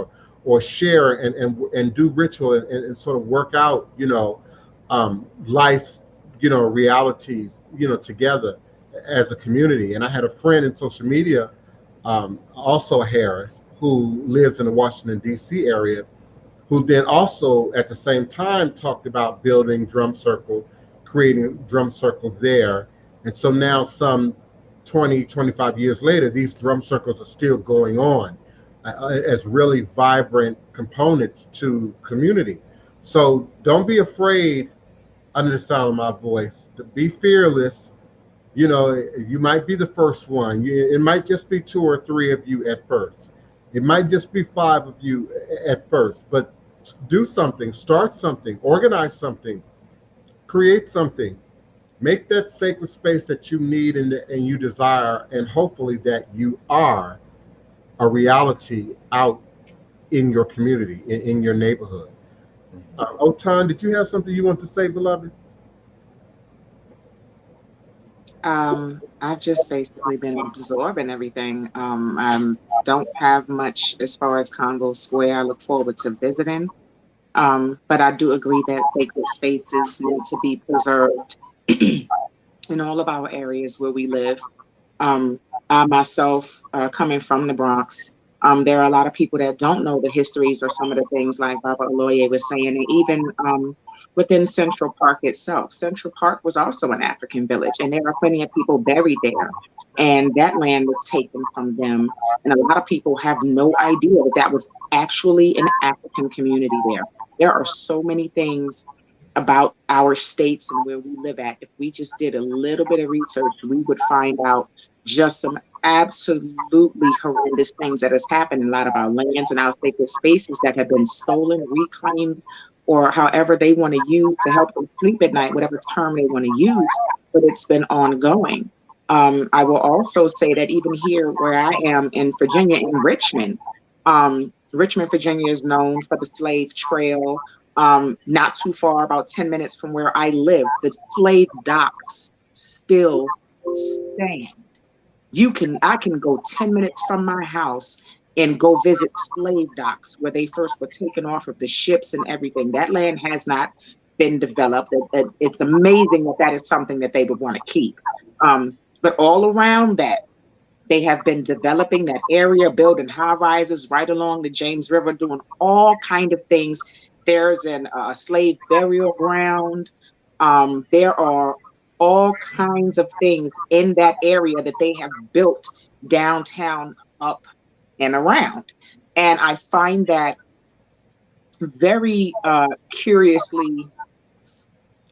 Speaker 1: or share and do ritual and sort of work out, life's, realities, together as a community. And I had a friend in social media, also Harris, who lives in the Washington, D.C. area, who then also at the same time talked about building drum circle, creating a drum circle there. And so now some 20, 25 years later, these drum circles are still going on as really vibrant components to community. So don't be afraid under the sound of my voice, to be fearless. You might be the first one. It might just be 2 or 3 of you at first. It might just be 5 of you at first, but do something, start something, organize something, create something, make that sacred space that you need and you desire, and hopefully that you are a reality out in your community, in your neighborhood. Otun, did you have something you want to say, beloved?
Speaker 3: I've just basically been absorbing everything. I don't have much as far as Congo Square. I look forward to visiting. But I do agree that sacred spaces need to be preserved in all of our areas where we live. I myself, coming from the Bronx, there are a lot of people that don't know the histories or some of the things like Baba Oloye was saying, and even within Central Park itself. Central Park was also an African village, and there are plenty of people buried there, and that land was taken from them. And a lot of people have no idea that that was actually an African community there. There are so many things about our states and where we live at. If we just did a little bit of research, we would find out just some absolutely horrendous things that has happened in a lot of our lands and our sacred spaces that have been stolen, reclaimed, or however they want to use to help them sleep at night, whatever term they want to use, but it's been ongoing. I will also say that even here where I am in Virginia, in Richmond, Richmond, Virginia is known for the slave trail. Not too far, about 10 minutes from where I live, the slave docks still stand. I can go 10 minutes from my house and go visit slave docks where they first were taken off of the ships and everything. That land has not been developed. It's amazing that that is something that they would want to keep. But all around that, they have been developing that area, building high rises right along the James River, doing all kind of things. There's a slave burial ground. There are all kinds of things in that area that they have built downtown, up and around. And I find that very curiously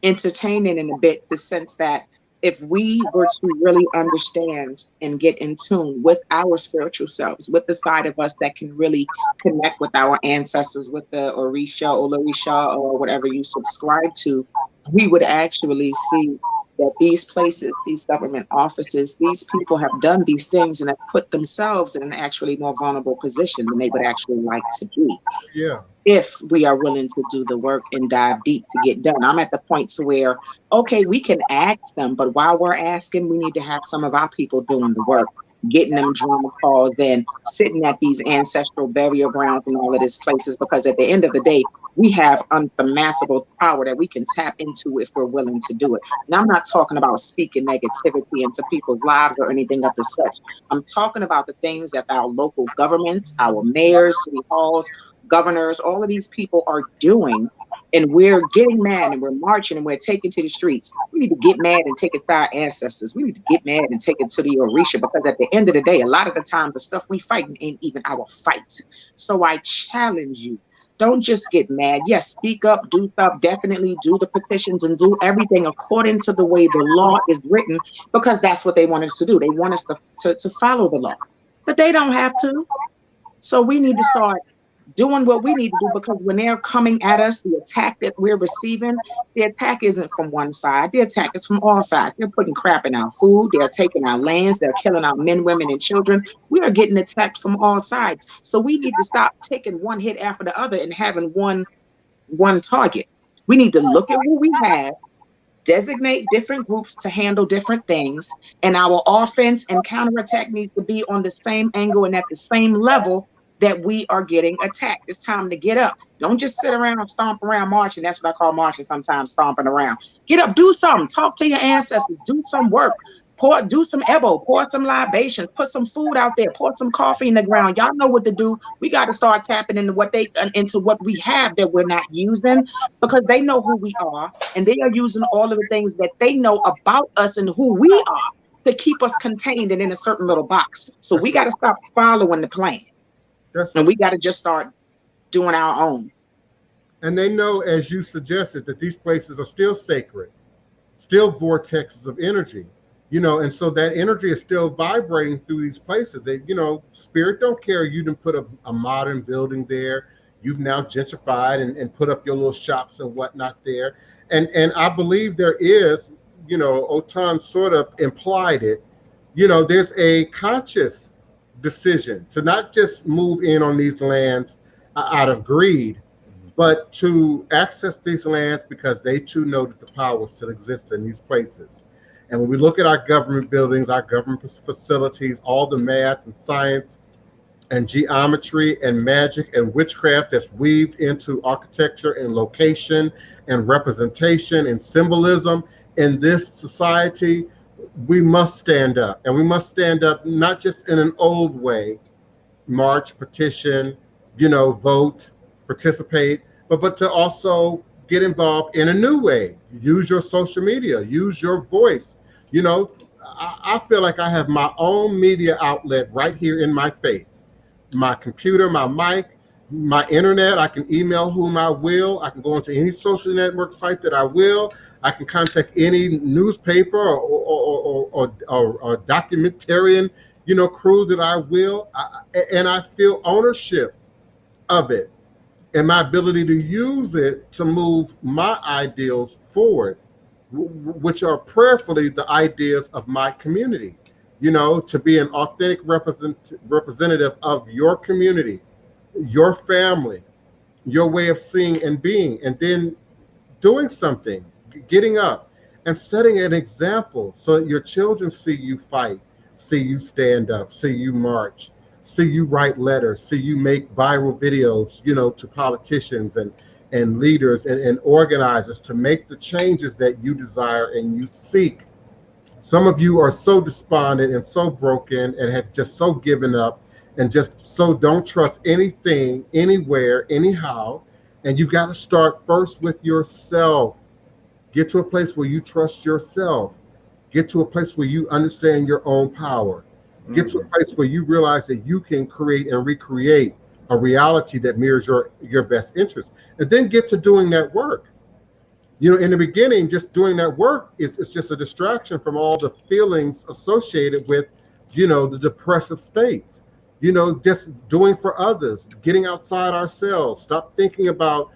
Speaker 3: entertaining in a bit, the sense that if we were to really understand and get in tune with our spiritual selves, with the side of us that can really connect with our ancestors, with the Orisha, Olorisha, or whatever you subscribe to, we would actually see that these places, these government offices, these people have done these things and have put themselves in an actually more vulnerable position than they would actually like to be.
Speaker 1: Yeah.
Speaker 3: If we are willing to do the work and dive deep to get done. I'm at the point to where, okay, we can ask them, but while we're asking, we need to have some of our people doing the work, getting them drama calls and sitting at these ancestral burial grounds and all of these places, because at the end of the day, we have unsurpassable power that we can tap into if we're willing to do it. And I'm not talking about speaking negativity into people's lives or anything of the such. I'm talking about the things that our local governments, our mayors, city halls, governors, all of these people are doing, and we're getting mad and we're marching and we're taking to the streets. We need to get mad and take it to our ancestors. We need to get mad and take it to the Orisha, because at the end of the day, a lot of the time, the stuff we fighting ain't even our fight. So I challenge you. Don't just get mad. Yes, speak up, do stuff, definitely do the petitions and do everything according to the way the law is written, because that's what they want us to do. They want us to follow the law, but they don't have to. So we need to start doing what we need to do, because when they're coming at us, the attack that we're receiving, the attack isn't from one side. The attack is from all sides. They're putting crap in our food. They're taking our lands. They're killing our men, women, and children. We are getting attacked from all sides. So we need to stop taking one hit after the other and having one target. We need to look at what we have, designate different groups to handle different things, and our offense and counterattack needs to be on the same angle and at the same level that we are getting attacked. It's time to get up. Don't just sit around and stomp around marching. That's what I call marching sometimes, stomping around. Get up, do something. Talk to your ancestors. Do some work. Do some ebo, pour some libations, put some food out there, pour some coffee in the ground. Y'all know what to do. We got to start tapping into what we have that we're not using, because they know who we are, and they are using all of the things that they know about us and who we are to keep us contained and in a certain little box. So we got to stop following the plan. And we got to just start doing our own.
Speaker 1: And they know, as you suggested, that these places are still sacred, still vortexes of energy, and so that energy is still vibrating through these places. They, spirit don't care. You didn't put a modern building there. You've now gentrified and put up your little shops and whatnot there. And I believe there is, Otun sort of implied it, there's a conscious decision to not just move in on these lands out of greed, but to access these lands because they too know that the power still exists in these places. And when we look at our government buildings, our government facilities, all the math and science and geometry and magic and witchcraft that's weaved into architecture and location and representation and symbolism in this society, we must stand up, and we must stand up not just in an old way, march, petition, vote, participate, but to also get involved in a new way. Use your social media, use your voice. I feel like I have my own media outlet right here in my face. My computer, my mic, my internet. I can email whom I will. I can go into any social network site that I will. I can contact any newspaper or documentarian, crew that I will. And I feel ownership of it and my ability to use it to move my ideals forward, which are prayerfully the ideas of my community, to be an authentic representative of your community, your family, your way of seeing and being, and then doing something, getting up and setting an example so that your children see you fight, see you stand up, see you march, see you write letters, see you make viral videos, to politicians and leaders and organizers to make the changes that you desire and you seek. Some of you are so despondent and so broken and have just so given up and just so don't trust anything, anywhere, anyhow. And you've got to start first with yourself. Get to a place where you trust yourself. Get to a place where you understand your own power. Get to a place where you realize that you can create and recreate a reality that mirrors your best interest. And then get to doing that work. You know, in the beginning, just doing that work is just a distraction from all the feelings associated with, you know, the depressive states. You know, just doing for others, getting outside ourselves, stop thinking about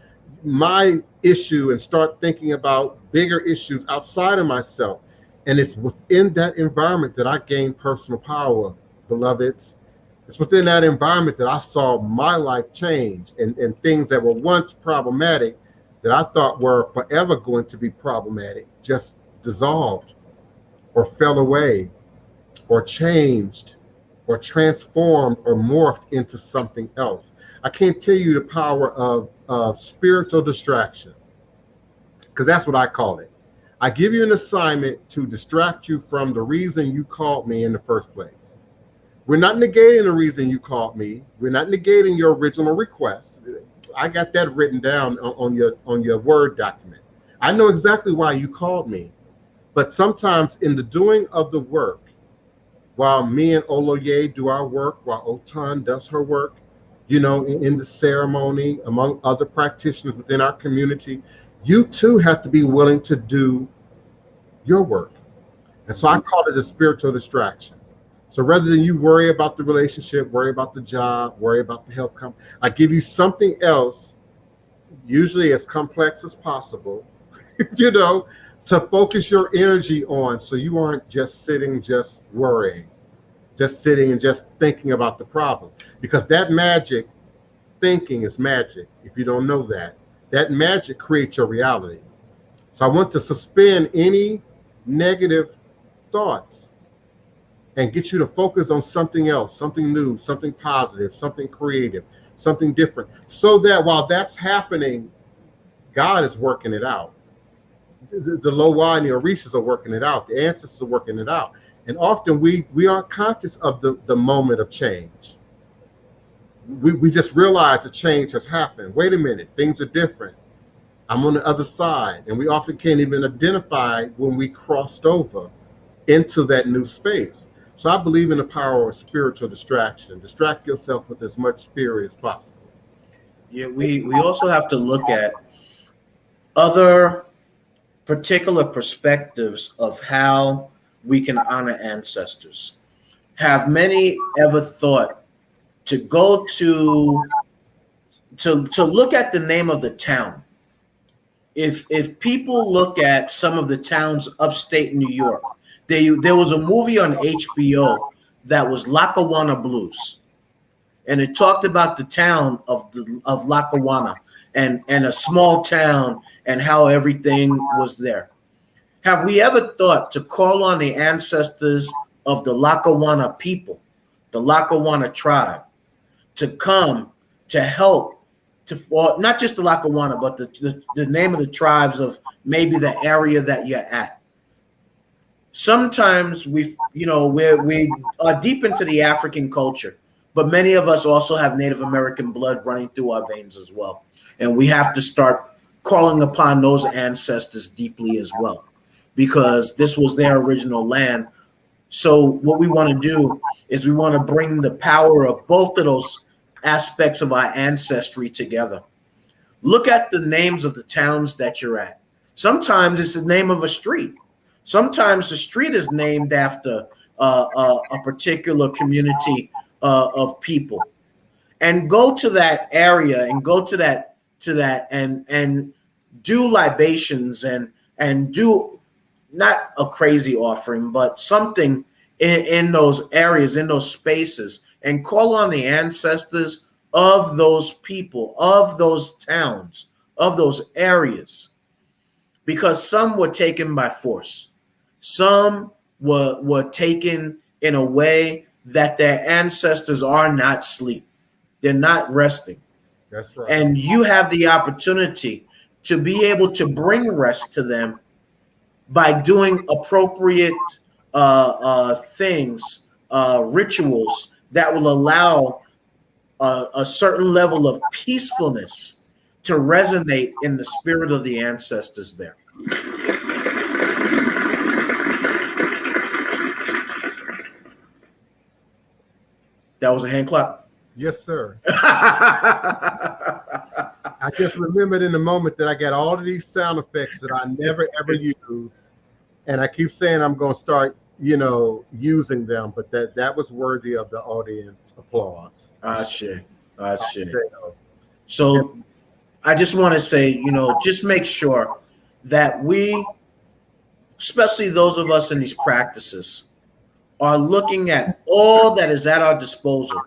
Speaker 1: my issue and start thinking about bigger issues outside of myself. And it's within that environment that I gained personal power, beloveds. It's within that environment that I saw my life change, and things that were once problematic that I thought were forever going to be problematic just dissolved or fell away or changed or transformed or morphed into something else. I can't tell you the power of spiritual distraction, because that's what I call it. I give you an assignment to distract you from the reason you called me in the first place. We're not negating the reason you called me. We're not negating your original request. I got that written down on your Word document. I know exactly why you called me. But sometimes in the doing of the work, while me and Oloye do our work, while Otun does her work, you know, in the ceremony, among other practitioners within our community, you too have to be willing to do your work. And so I call it a spiritual distraction. So rather than you worry about the relationship, worry about the job, worry about the health, I give you something else, usually as complex as possible, you know, to focus your energy on, so you aren't just sitting, just worrying, just sitting and just thinking about the problem. Because that magic thinking is magic. If you don't know that, that magic creates your reality. So I want to suspend any negative thoughts and get you to focus on something else, something new, something positive, something creative, something different, so that while that's happening, God is working it out. The Oloye and the Orishas are working it out. The ancestors are working it out. And often we aren't conscious of the moment of change. We just realize the change has happened. Wait a minute, things are different. I'm on the other side. And we often can't even identify when we crossed over into that new space. So I believe in the power of spiritual distraction. Distract yourself with as much spirit as possible.
Speaker 2: Yeah, we also have to look at other particular perspectives of how we can honor ancestors. Have many ever thought to go to look at the name of the town? If people look at some of the towns upstate New York, there was a movie on HBO that was Lackawanna Blues, and it talked about the town of Lackawanna and a small town and how everything was there. Have we ever thought to call on the ancestors of the Lackawanna people, the Lackawanna tribe, to come to help, or not just the Lackawanna, but the name of the tribes of maybe the area that you're at? Sometimes we are deep into the African culture, but many of us also have Native American blood running through our veins as well. And we have to start calling upon those ancestors deeply as well, because this was their original land. So what we want to do is we want to bring the power of both of those aspects of our ancestry together. Look at the names of the towns that you're at. Sometimes it's the name of a street. Sometimes the street is named after a particular community of people. And go to that area and go to that and do libations and do not a crazy offering, but something in those areas, in those spaces, and call on the ancestors of those people, of those towns, of those areas, because some were taken by force. Some were taken in a way that their ancestors are not asleep. They're not resting.
Speaker 1: That's right.
Speaker 2: And you have the opportunity to be able to bring rest to them by doing appropriate things, rituals that will allow a certain level of peacefulness to resonate in the spirit of the ancestors there. That was a hand clap.
Speaker 1: Yes, sir. I just remembered in the moment that I got all of these sound effects that I never ever use, and I keep saying I'm going to start, using them, but that was worthy of the audience applause.
Speaker 2: Ashe. So I just want to say, just make sure that we, especially those of us in these practices, are looking at all that is at our disposal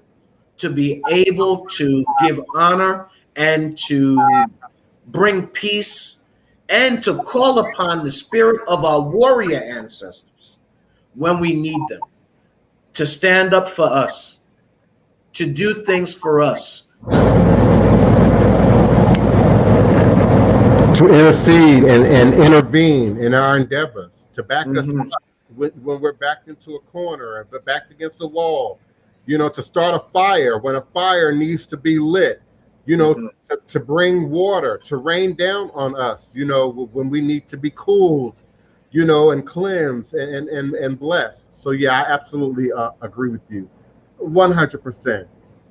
Speaker 2: to be able to give honor and to bring peace and to call upon the spirit of our warrior ancestors when we need them, to stand up for us, to do things for us,
Speaker 1: to intercede and intervene in our endeavors, to back us up when we're backed into a corner, but backed against a wall, to start a fire when a fire needs to be lit, to bring water, to rain down on us, when we need to be cooled, and cleansed and blessed. So yeah, I absolutely agree with you 100%.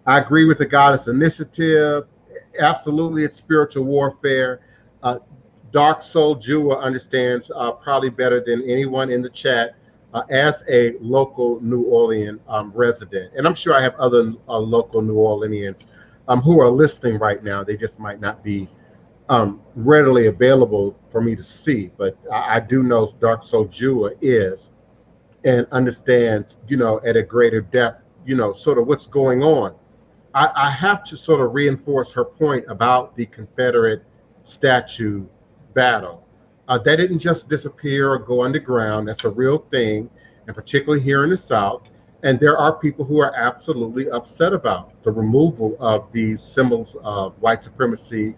Speaker 1: I agree with the Goddess Initiative. Absolutely, it's spiritual warfare. Dark Soul Jua understands probably better than anyone in the chat as a local New Orleans resident. And I'm sure I have other local New Orleanians who are listening right now. They just might not be readily available for me to see. But I do know Dark Soul Jua is and understands, at a greater depth, sort of what's going on. I have to sort of reinforce her point about the Confederate statue battle. That didn't just disappear or go underground. That's a real thing, and particularly here in the South. And there are people who are absolutely upset about the removal of these symbols of white supremacy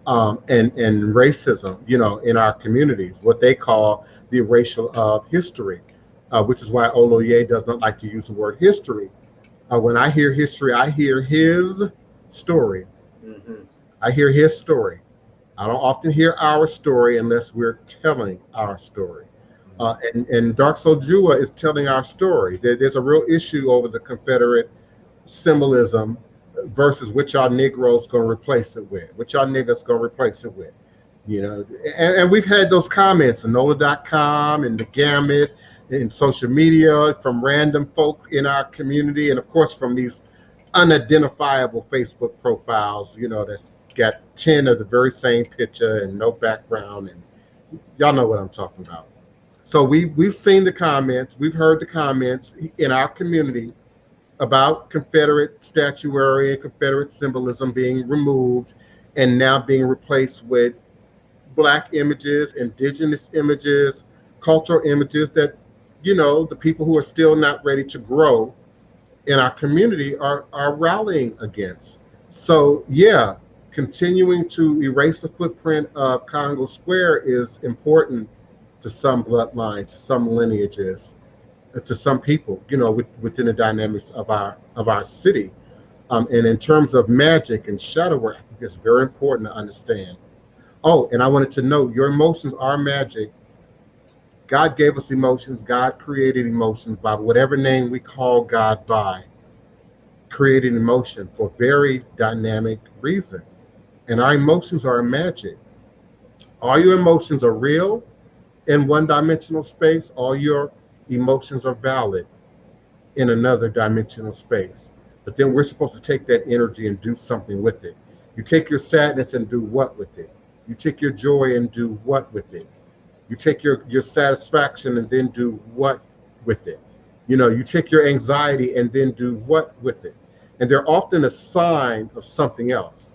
Speaker 1: and racism, in our communities, what they call the erasure of history, which is why Oloye does not like to use the word history. When I hear history, I hear his story. I hear his story. I don't often hear our story unless we're telling our story. And Dark Soul Jua is telling our story. There's a real issue over the Confederate symbolism versus which our Negroes going to replace it with, which our niggas going to replace it with. And we've had those comments on NOLA.com and the Gamut in social media from random folk in our community, and of course from these unidentifiable Facebook profiles, that's got 10 of the very same picture and no background, and y'all know what I'm talking about. So we've seen the comments, we've heard the comments in our community about Confederate statuary and Confederate symbolism being removed and now being replaced with Black images, indigenous images, cultural images that, the people who are still not ready to grow in our community are rallying against. So yeah, continuing to erase the footprint of Congo Square is important to some bloodlines, to some lineages, to some people, within the dynamics of our city. And in terms of magic and shadow work, I think it's very important to understand. Oh, and I wanted to know, your emotions are magic. God gave us emotions. God created emotions by whatever name we call God by, created emotion for a very dynamic reason. And our emotions are magic. All your emotions are real in one-dimensional space. All your emotions are valid in another dimensional space. But then we're supposed to take that energy and do something with it. You take your sadness and do what with it? You take your joy and do what with it? You take your satisfaction and then do what with it? You take your anxiety and then do what with it? And they're often a sign of something else,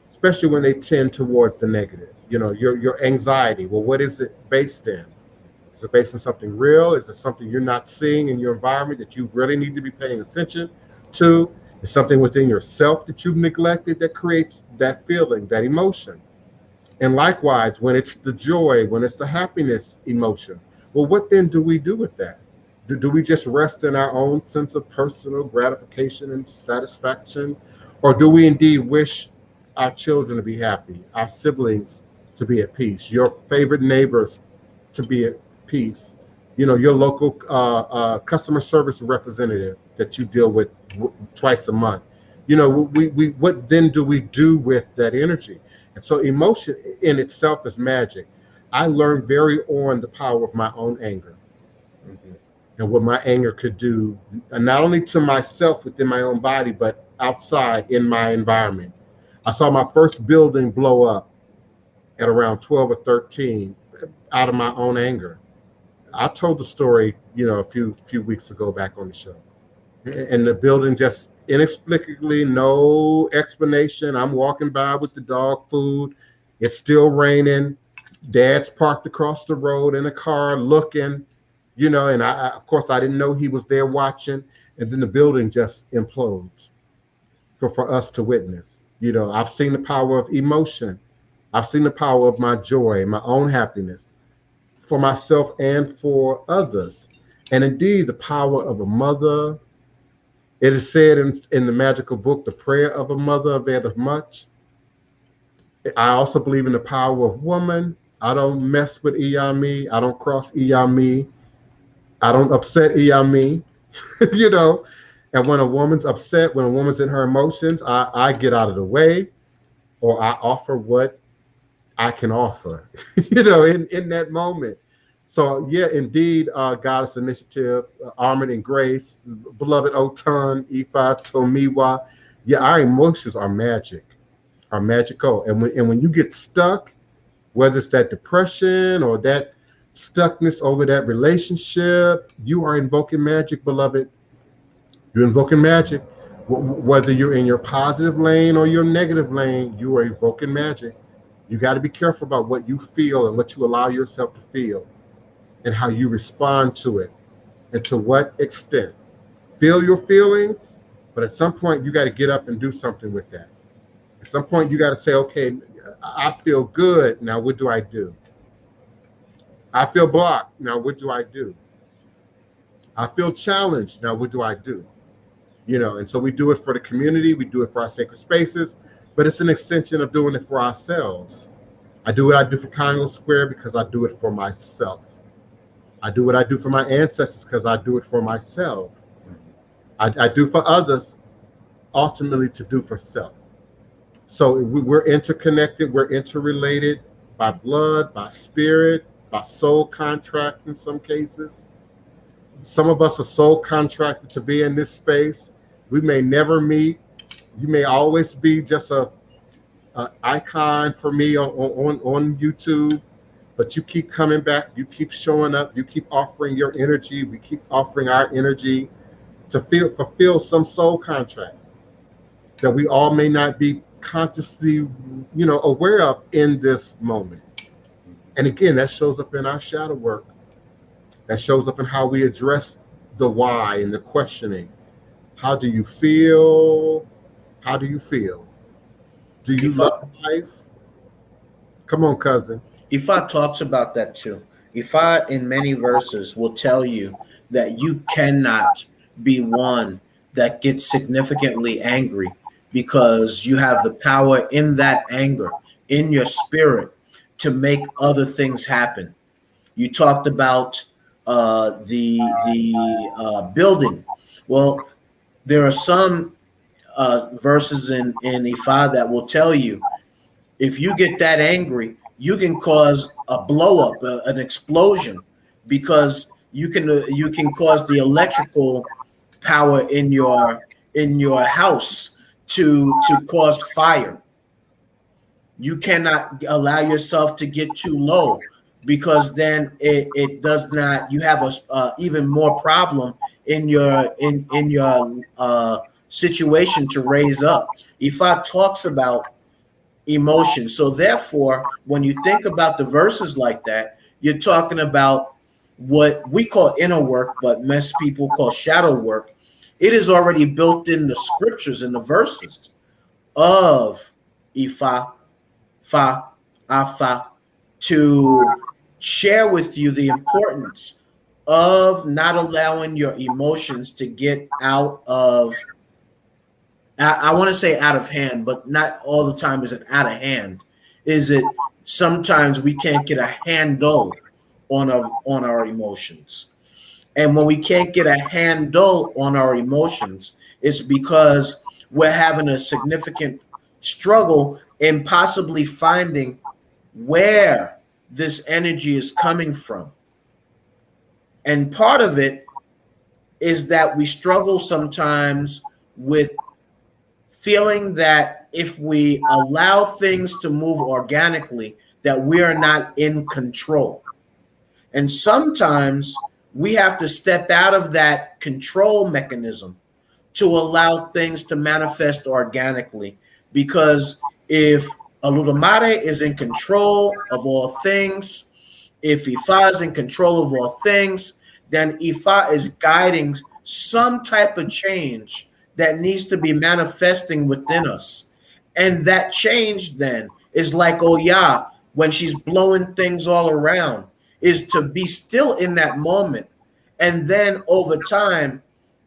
Speaker 1: especially when they tend towards the negative. Your anxiety, well, what is it based in? Is it based on something real? Is it something you're not seeing in your environment that you really need to be paying attention to? Is something within yourself that you've neglected that creates that feeling, that emotion? And likewise, when it's the joy, when it's the happiness emotion, well, what then do we do with that? Do we just rest in our own sense of personal gratification and satisfaction? Or do we indeed wish our children to be happy, our siblings to be at peace, your favorite neighbors to be at peace, your local customer service representative that you deal with twice a month? What then do we do with that energy? And so emotion in itself is magic. I learned very on the power of my own anger. Mm-hmm. And what my anger could do, and not only to myself within my own body, but outside in my environment. I saw my first building blow up at around 12 or 13 out of my own anger. I told the story, a few weeks ago back on the show. And the building just inexplicably, no explanation. I'm walking by with the dog food. It's still raining. Dad's parked across the road in a car looking, and of course, I didn't know he was there watching. And then the building just implodes for us to witness. I've seen the power of emotion. I've seen the power of my joy, my own happiness for myself and for others. And indeed, the power of a mother. It is said in the magical book, The Prayer of a Mother availeth much. I also believe in the power of woman. I don't mess with Iyami. I don't cross Iyami. I don't upset Iyami, And when a woman's upset, when a woman's in her emotions, I get out of the way, or I offer what I can offer, in that moment. So yeah, indeed, Goddess Initiative, Armoredingrace, beloved Otun, Ifatomiwa. Yeah, our emotions are magical. And when you get stuck, whether it's that depression or that stuckness over that relationship, you are invoking magic, beloved. You're invoking magic. Whether you're in your positive lane or your negative lane, you are invoking magic. You got to be careful about what you feel and what you allow yourself to feel and how you respond to it and to what extent. Feel your feelings, but at some point you got to get up and do something with that. At some point you got to say, okay, I feel good. Now what do I do? I feel blocked. Now what do I do? I feel challenged. Now what do I do? And so we do it for the community. We do it for our sacred spaces, but it's an extension of doing it for ourselves. I do what I do for Congo Square because I do it for myself. I do what I do for my ancestors because I do it for myself. I do for others, ultimately to do for self. So we're interconnected, we're interrelated by blood, by spirit, by soul contract in some cases. Some of us are soul contracted to be in this space. We may never meet. You may always be just a icon for me on YouTube. But you keep coming back, you keep showing up, you keep offering your energy, we keep offering our energy to fulfill some soul contract that we all may not be consciously, aware of in this moment. And again, that shows up in our shadow work. That shows up in how we address the why and the questioning. How do you feel? How do you feel? Do you love life? Come on, cousin.
Speaker 2: Ifa talks about that too. Ifa in many verses will tell you that you cannot be one that gets significantly angry because you have the power in that anger, in your spirit, to make other things happen. You talked about the building. Well, there are some verses in Ifa that will tell you if you get that angry, you can cause a blow up, an explosion, because you can cause the electrical power in your house to cause fire. You cannot allow yourself to get too low, because then it does not. You have a even more problem in your situation to raise up. Ifa talks about emotion. So therefore, when you think about the verses like that, you're talking about what we call inner work, but most people call shadow work. It is already built in the scriptures and the verses of Ifa, Fa, Afa, to share with you the importance of not allowing your emotions to get out of, I want to say out of hand, but not all the time is it out of hand. Is it sometimes we can't get a handle on our emotions. And when we can't get a handle on our emotions, it's because we're having a significant struggle in possibly finding where this energy is coming from. And part of it is that we struggle sometimes with feeling that if we allow things to move organically, that we are not in control. And sometimes we have to step out of that control mechanism to allow things to manifest organically. Because if Olodumare is in control of all things, if Ifa is in control of all things, then Ifa is guiding some type of change that needs to be manifesting within us. And that change then is like Oya, when she's blowing things all around, is to be still in that moment. And then over time,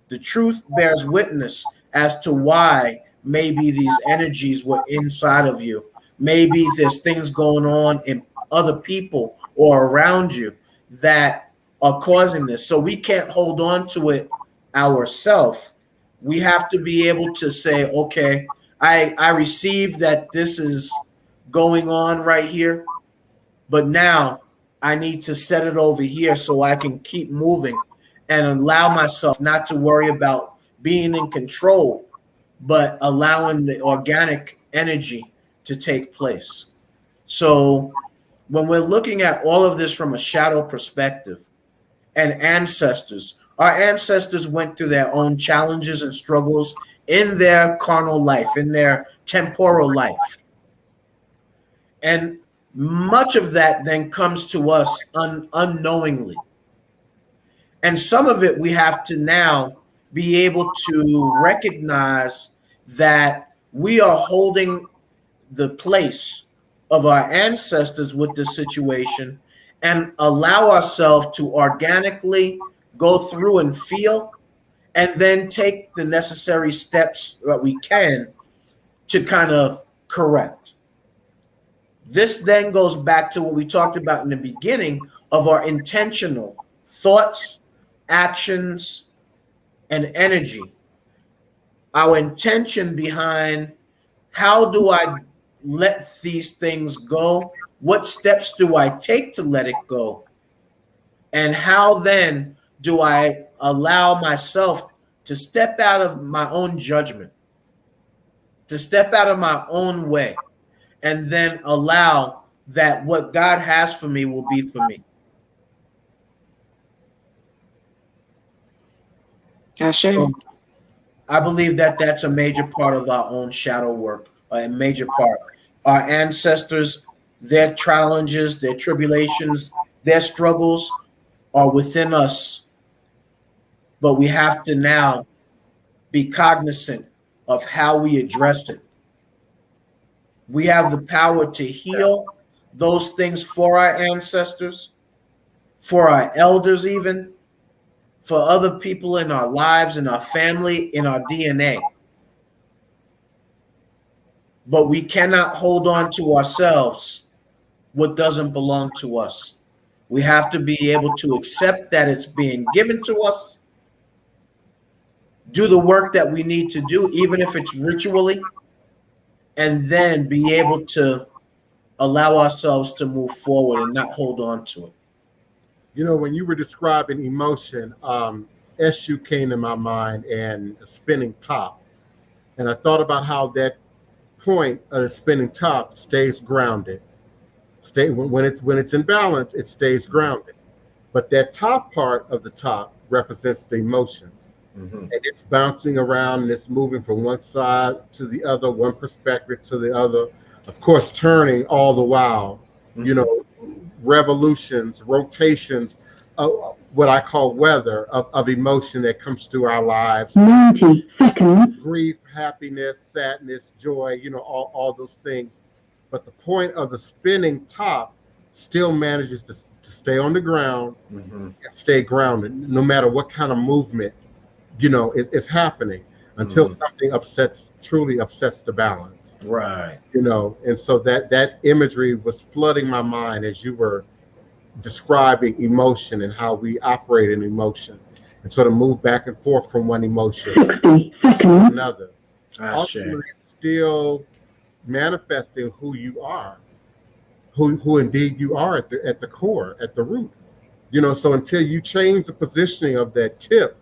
Speaker 2: the truth bears witness as to why maybe these energies were inside of you. Maybe there's things going on in other people or around you that are causing this. So we can't hold on to it ourselves. We have to be able to say, okay, I receive that this is going on right here, but now I need to set it over here so I can keep moving and allow myself not to worry about being in control, but allowing the organic energy to take place. So when we're looking at all of this from a shadow perspective and ancestors, our ancestors went through their own challenges and struggles in their carnal life, in their temporal life. And much of that then comes to us unknowingly. And some of it we have to now be able to recognize that we are holding the place of our ancestors with this situation and allow ourselves to organically go through and feel and then take the necessary steps that we can to kind of correct. This then goes back to what we talked about in the beginning of our intentional thoughts, actions, and energy. Our intention behind how do I let these things go? What steps do I take to let it go? And how then do I allow myself to step out of my own judgment, to step out of my own way, and then allow that what God has for me will be for me? So I believe that that's a major part of our own shadow work, a major part. Our ancestors, their challenges, their tribulations, their struggles are within us. But we have to now be cognizant of how we address it. We have the power to heal those things for our ancestors, for our elders even, for other people in our lives, in our family, in our DNA. But we cannot hold on to ourselves what doesn't belong to us. We have to be able to accept that it's being given to us, do the work that we need to do, even if it's ritually, and then be able to allow ourselves to move forward and not hold on to it.
Speaker 1: You know, when you were describing emotion, SU came to my mind and a spinning top. And I thought about how that point of the spinning top stays grounded. When it's in balance, it stays grounded. But that top part of the top represents the emotions. Mm-hmm. And it's bouncing around and it's moving from one side to the other, one perspective to the other, of course, turning all the while, mm-hmm. you know, revolutions, rotations, what I call weather of emotion that comes through our lives.
Speaker 4: 90 seconds.
Speaker 1: Grief, happiness, sadness, joy, you know, all those things. But the point of the spinning top still manages to stay on the ground mm-hmm. and stay grounded, no matter what kind of movement, you know, is happening until mm-hmm. something truly upsets the balance.
Speaker 2: Right.
Speaker 1: You know, and so that imagery was flooding my mind as you were describing emotion and how we operate in emotion and sort of move back and forth from one emotion
Speaker 4: 60 seconds.
Speaker 1: to another.
Speaker 2: Ultimately,
Speaker 1: still manifesting who you are, who indeed you are at the core, at the root. So until you change the positioning of that tip,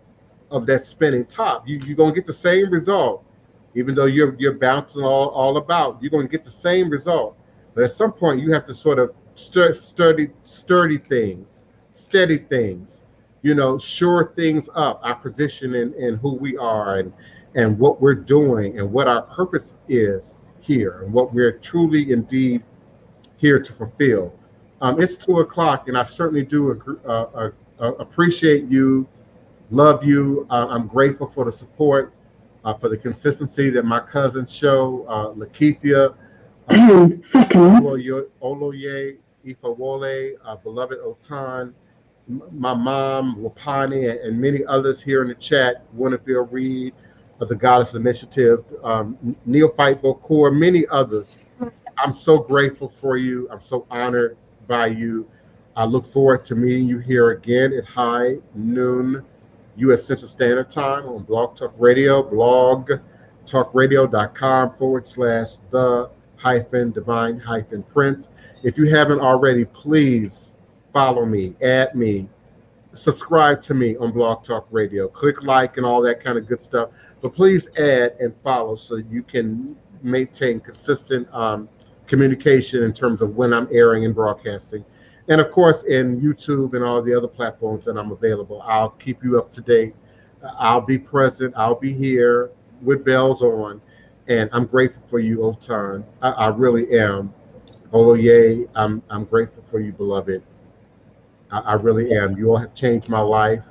Speaker 1: of that spinning top, you're gonna get the same result, even though you're bouncing all about. You're gonna get the same result, but at some point you have to sort of sturdy things, steady things, shore things up, our position in who we are and what we're doing and what our purpose is here and what we're truly indeed here to fulfill. It's 2:00, and I certainly do appreciate you, love you. I'm grateful for the support, for the consistency that my cousins show. Lakeithia, Oloye, Ifawole, beloved Otun, my mom, Wapani, and many others here in the chat, Winterfield Reed of the Goddess Initiative, Neophyte Bokor, many others. I'm so grateful for you. I'm so honored by you. I look forward to meeting you here again at high noon US Central Standard Time on Blog Talk Radio, blogtalkradio.com/the-divine-prince. If you haven't already, please follow me, add me, subscribe to me on Blog Talk Radio. Click like and all that kind of good stuff. But please add and follow so you can maintain consistent communication in terms of when I'm airing and broadcasting. And of course, in YouTube and all the other platforms that I'm available, I'll keep you up to date. I'll be present. I'll be here with bells on. And I'm grateful for you, Otun. I really am. Oloye, I'm grateful for you, beloved. I really am. You all have changed my life.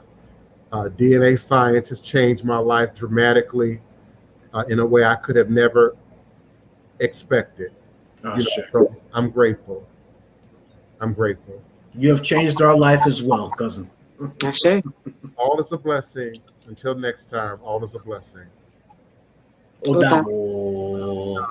Speaker 1: DNA science has changed my life dramatically in a way I could have never expected.
Speaker 2: Sure.
Speaker 1: So I'm grateful. I'm grateful.
Speaker 2: You have changed our life as well, cousin.
Speaker 3: Sure.
Speaker 1: All is a blessing. Until next time, all is a blessing.
Speaker 2: Odabo.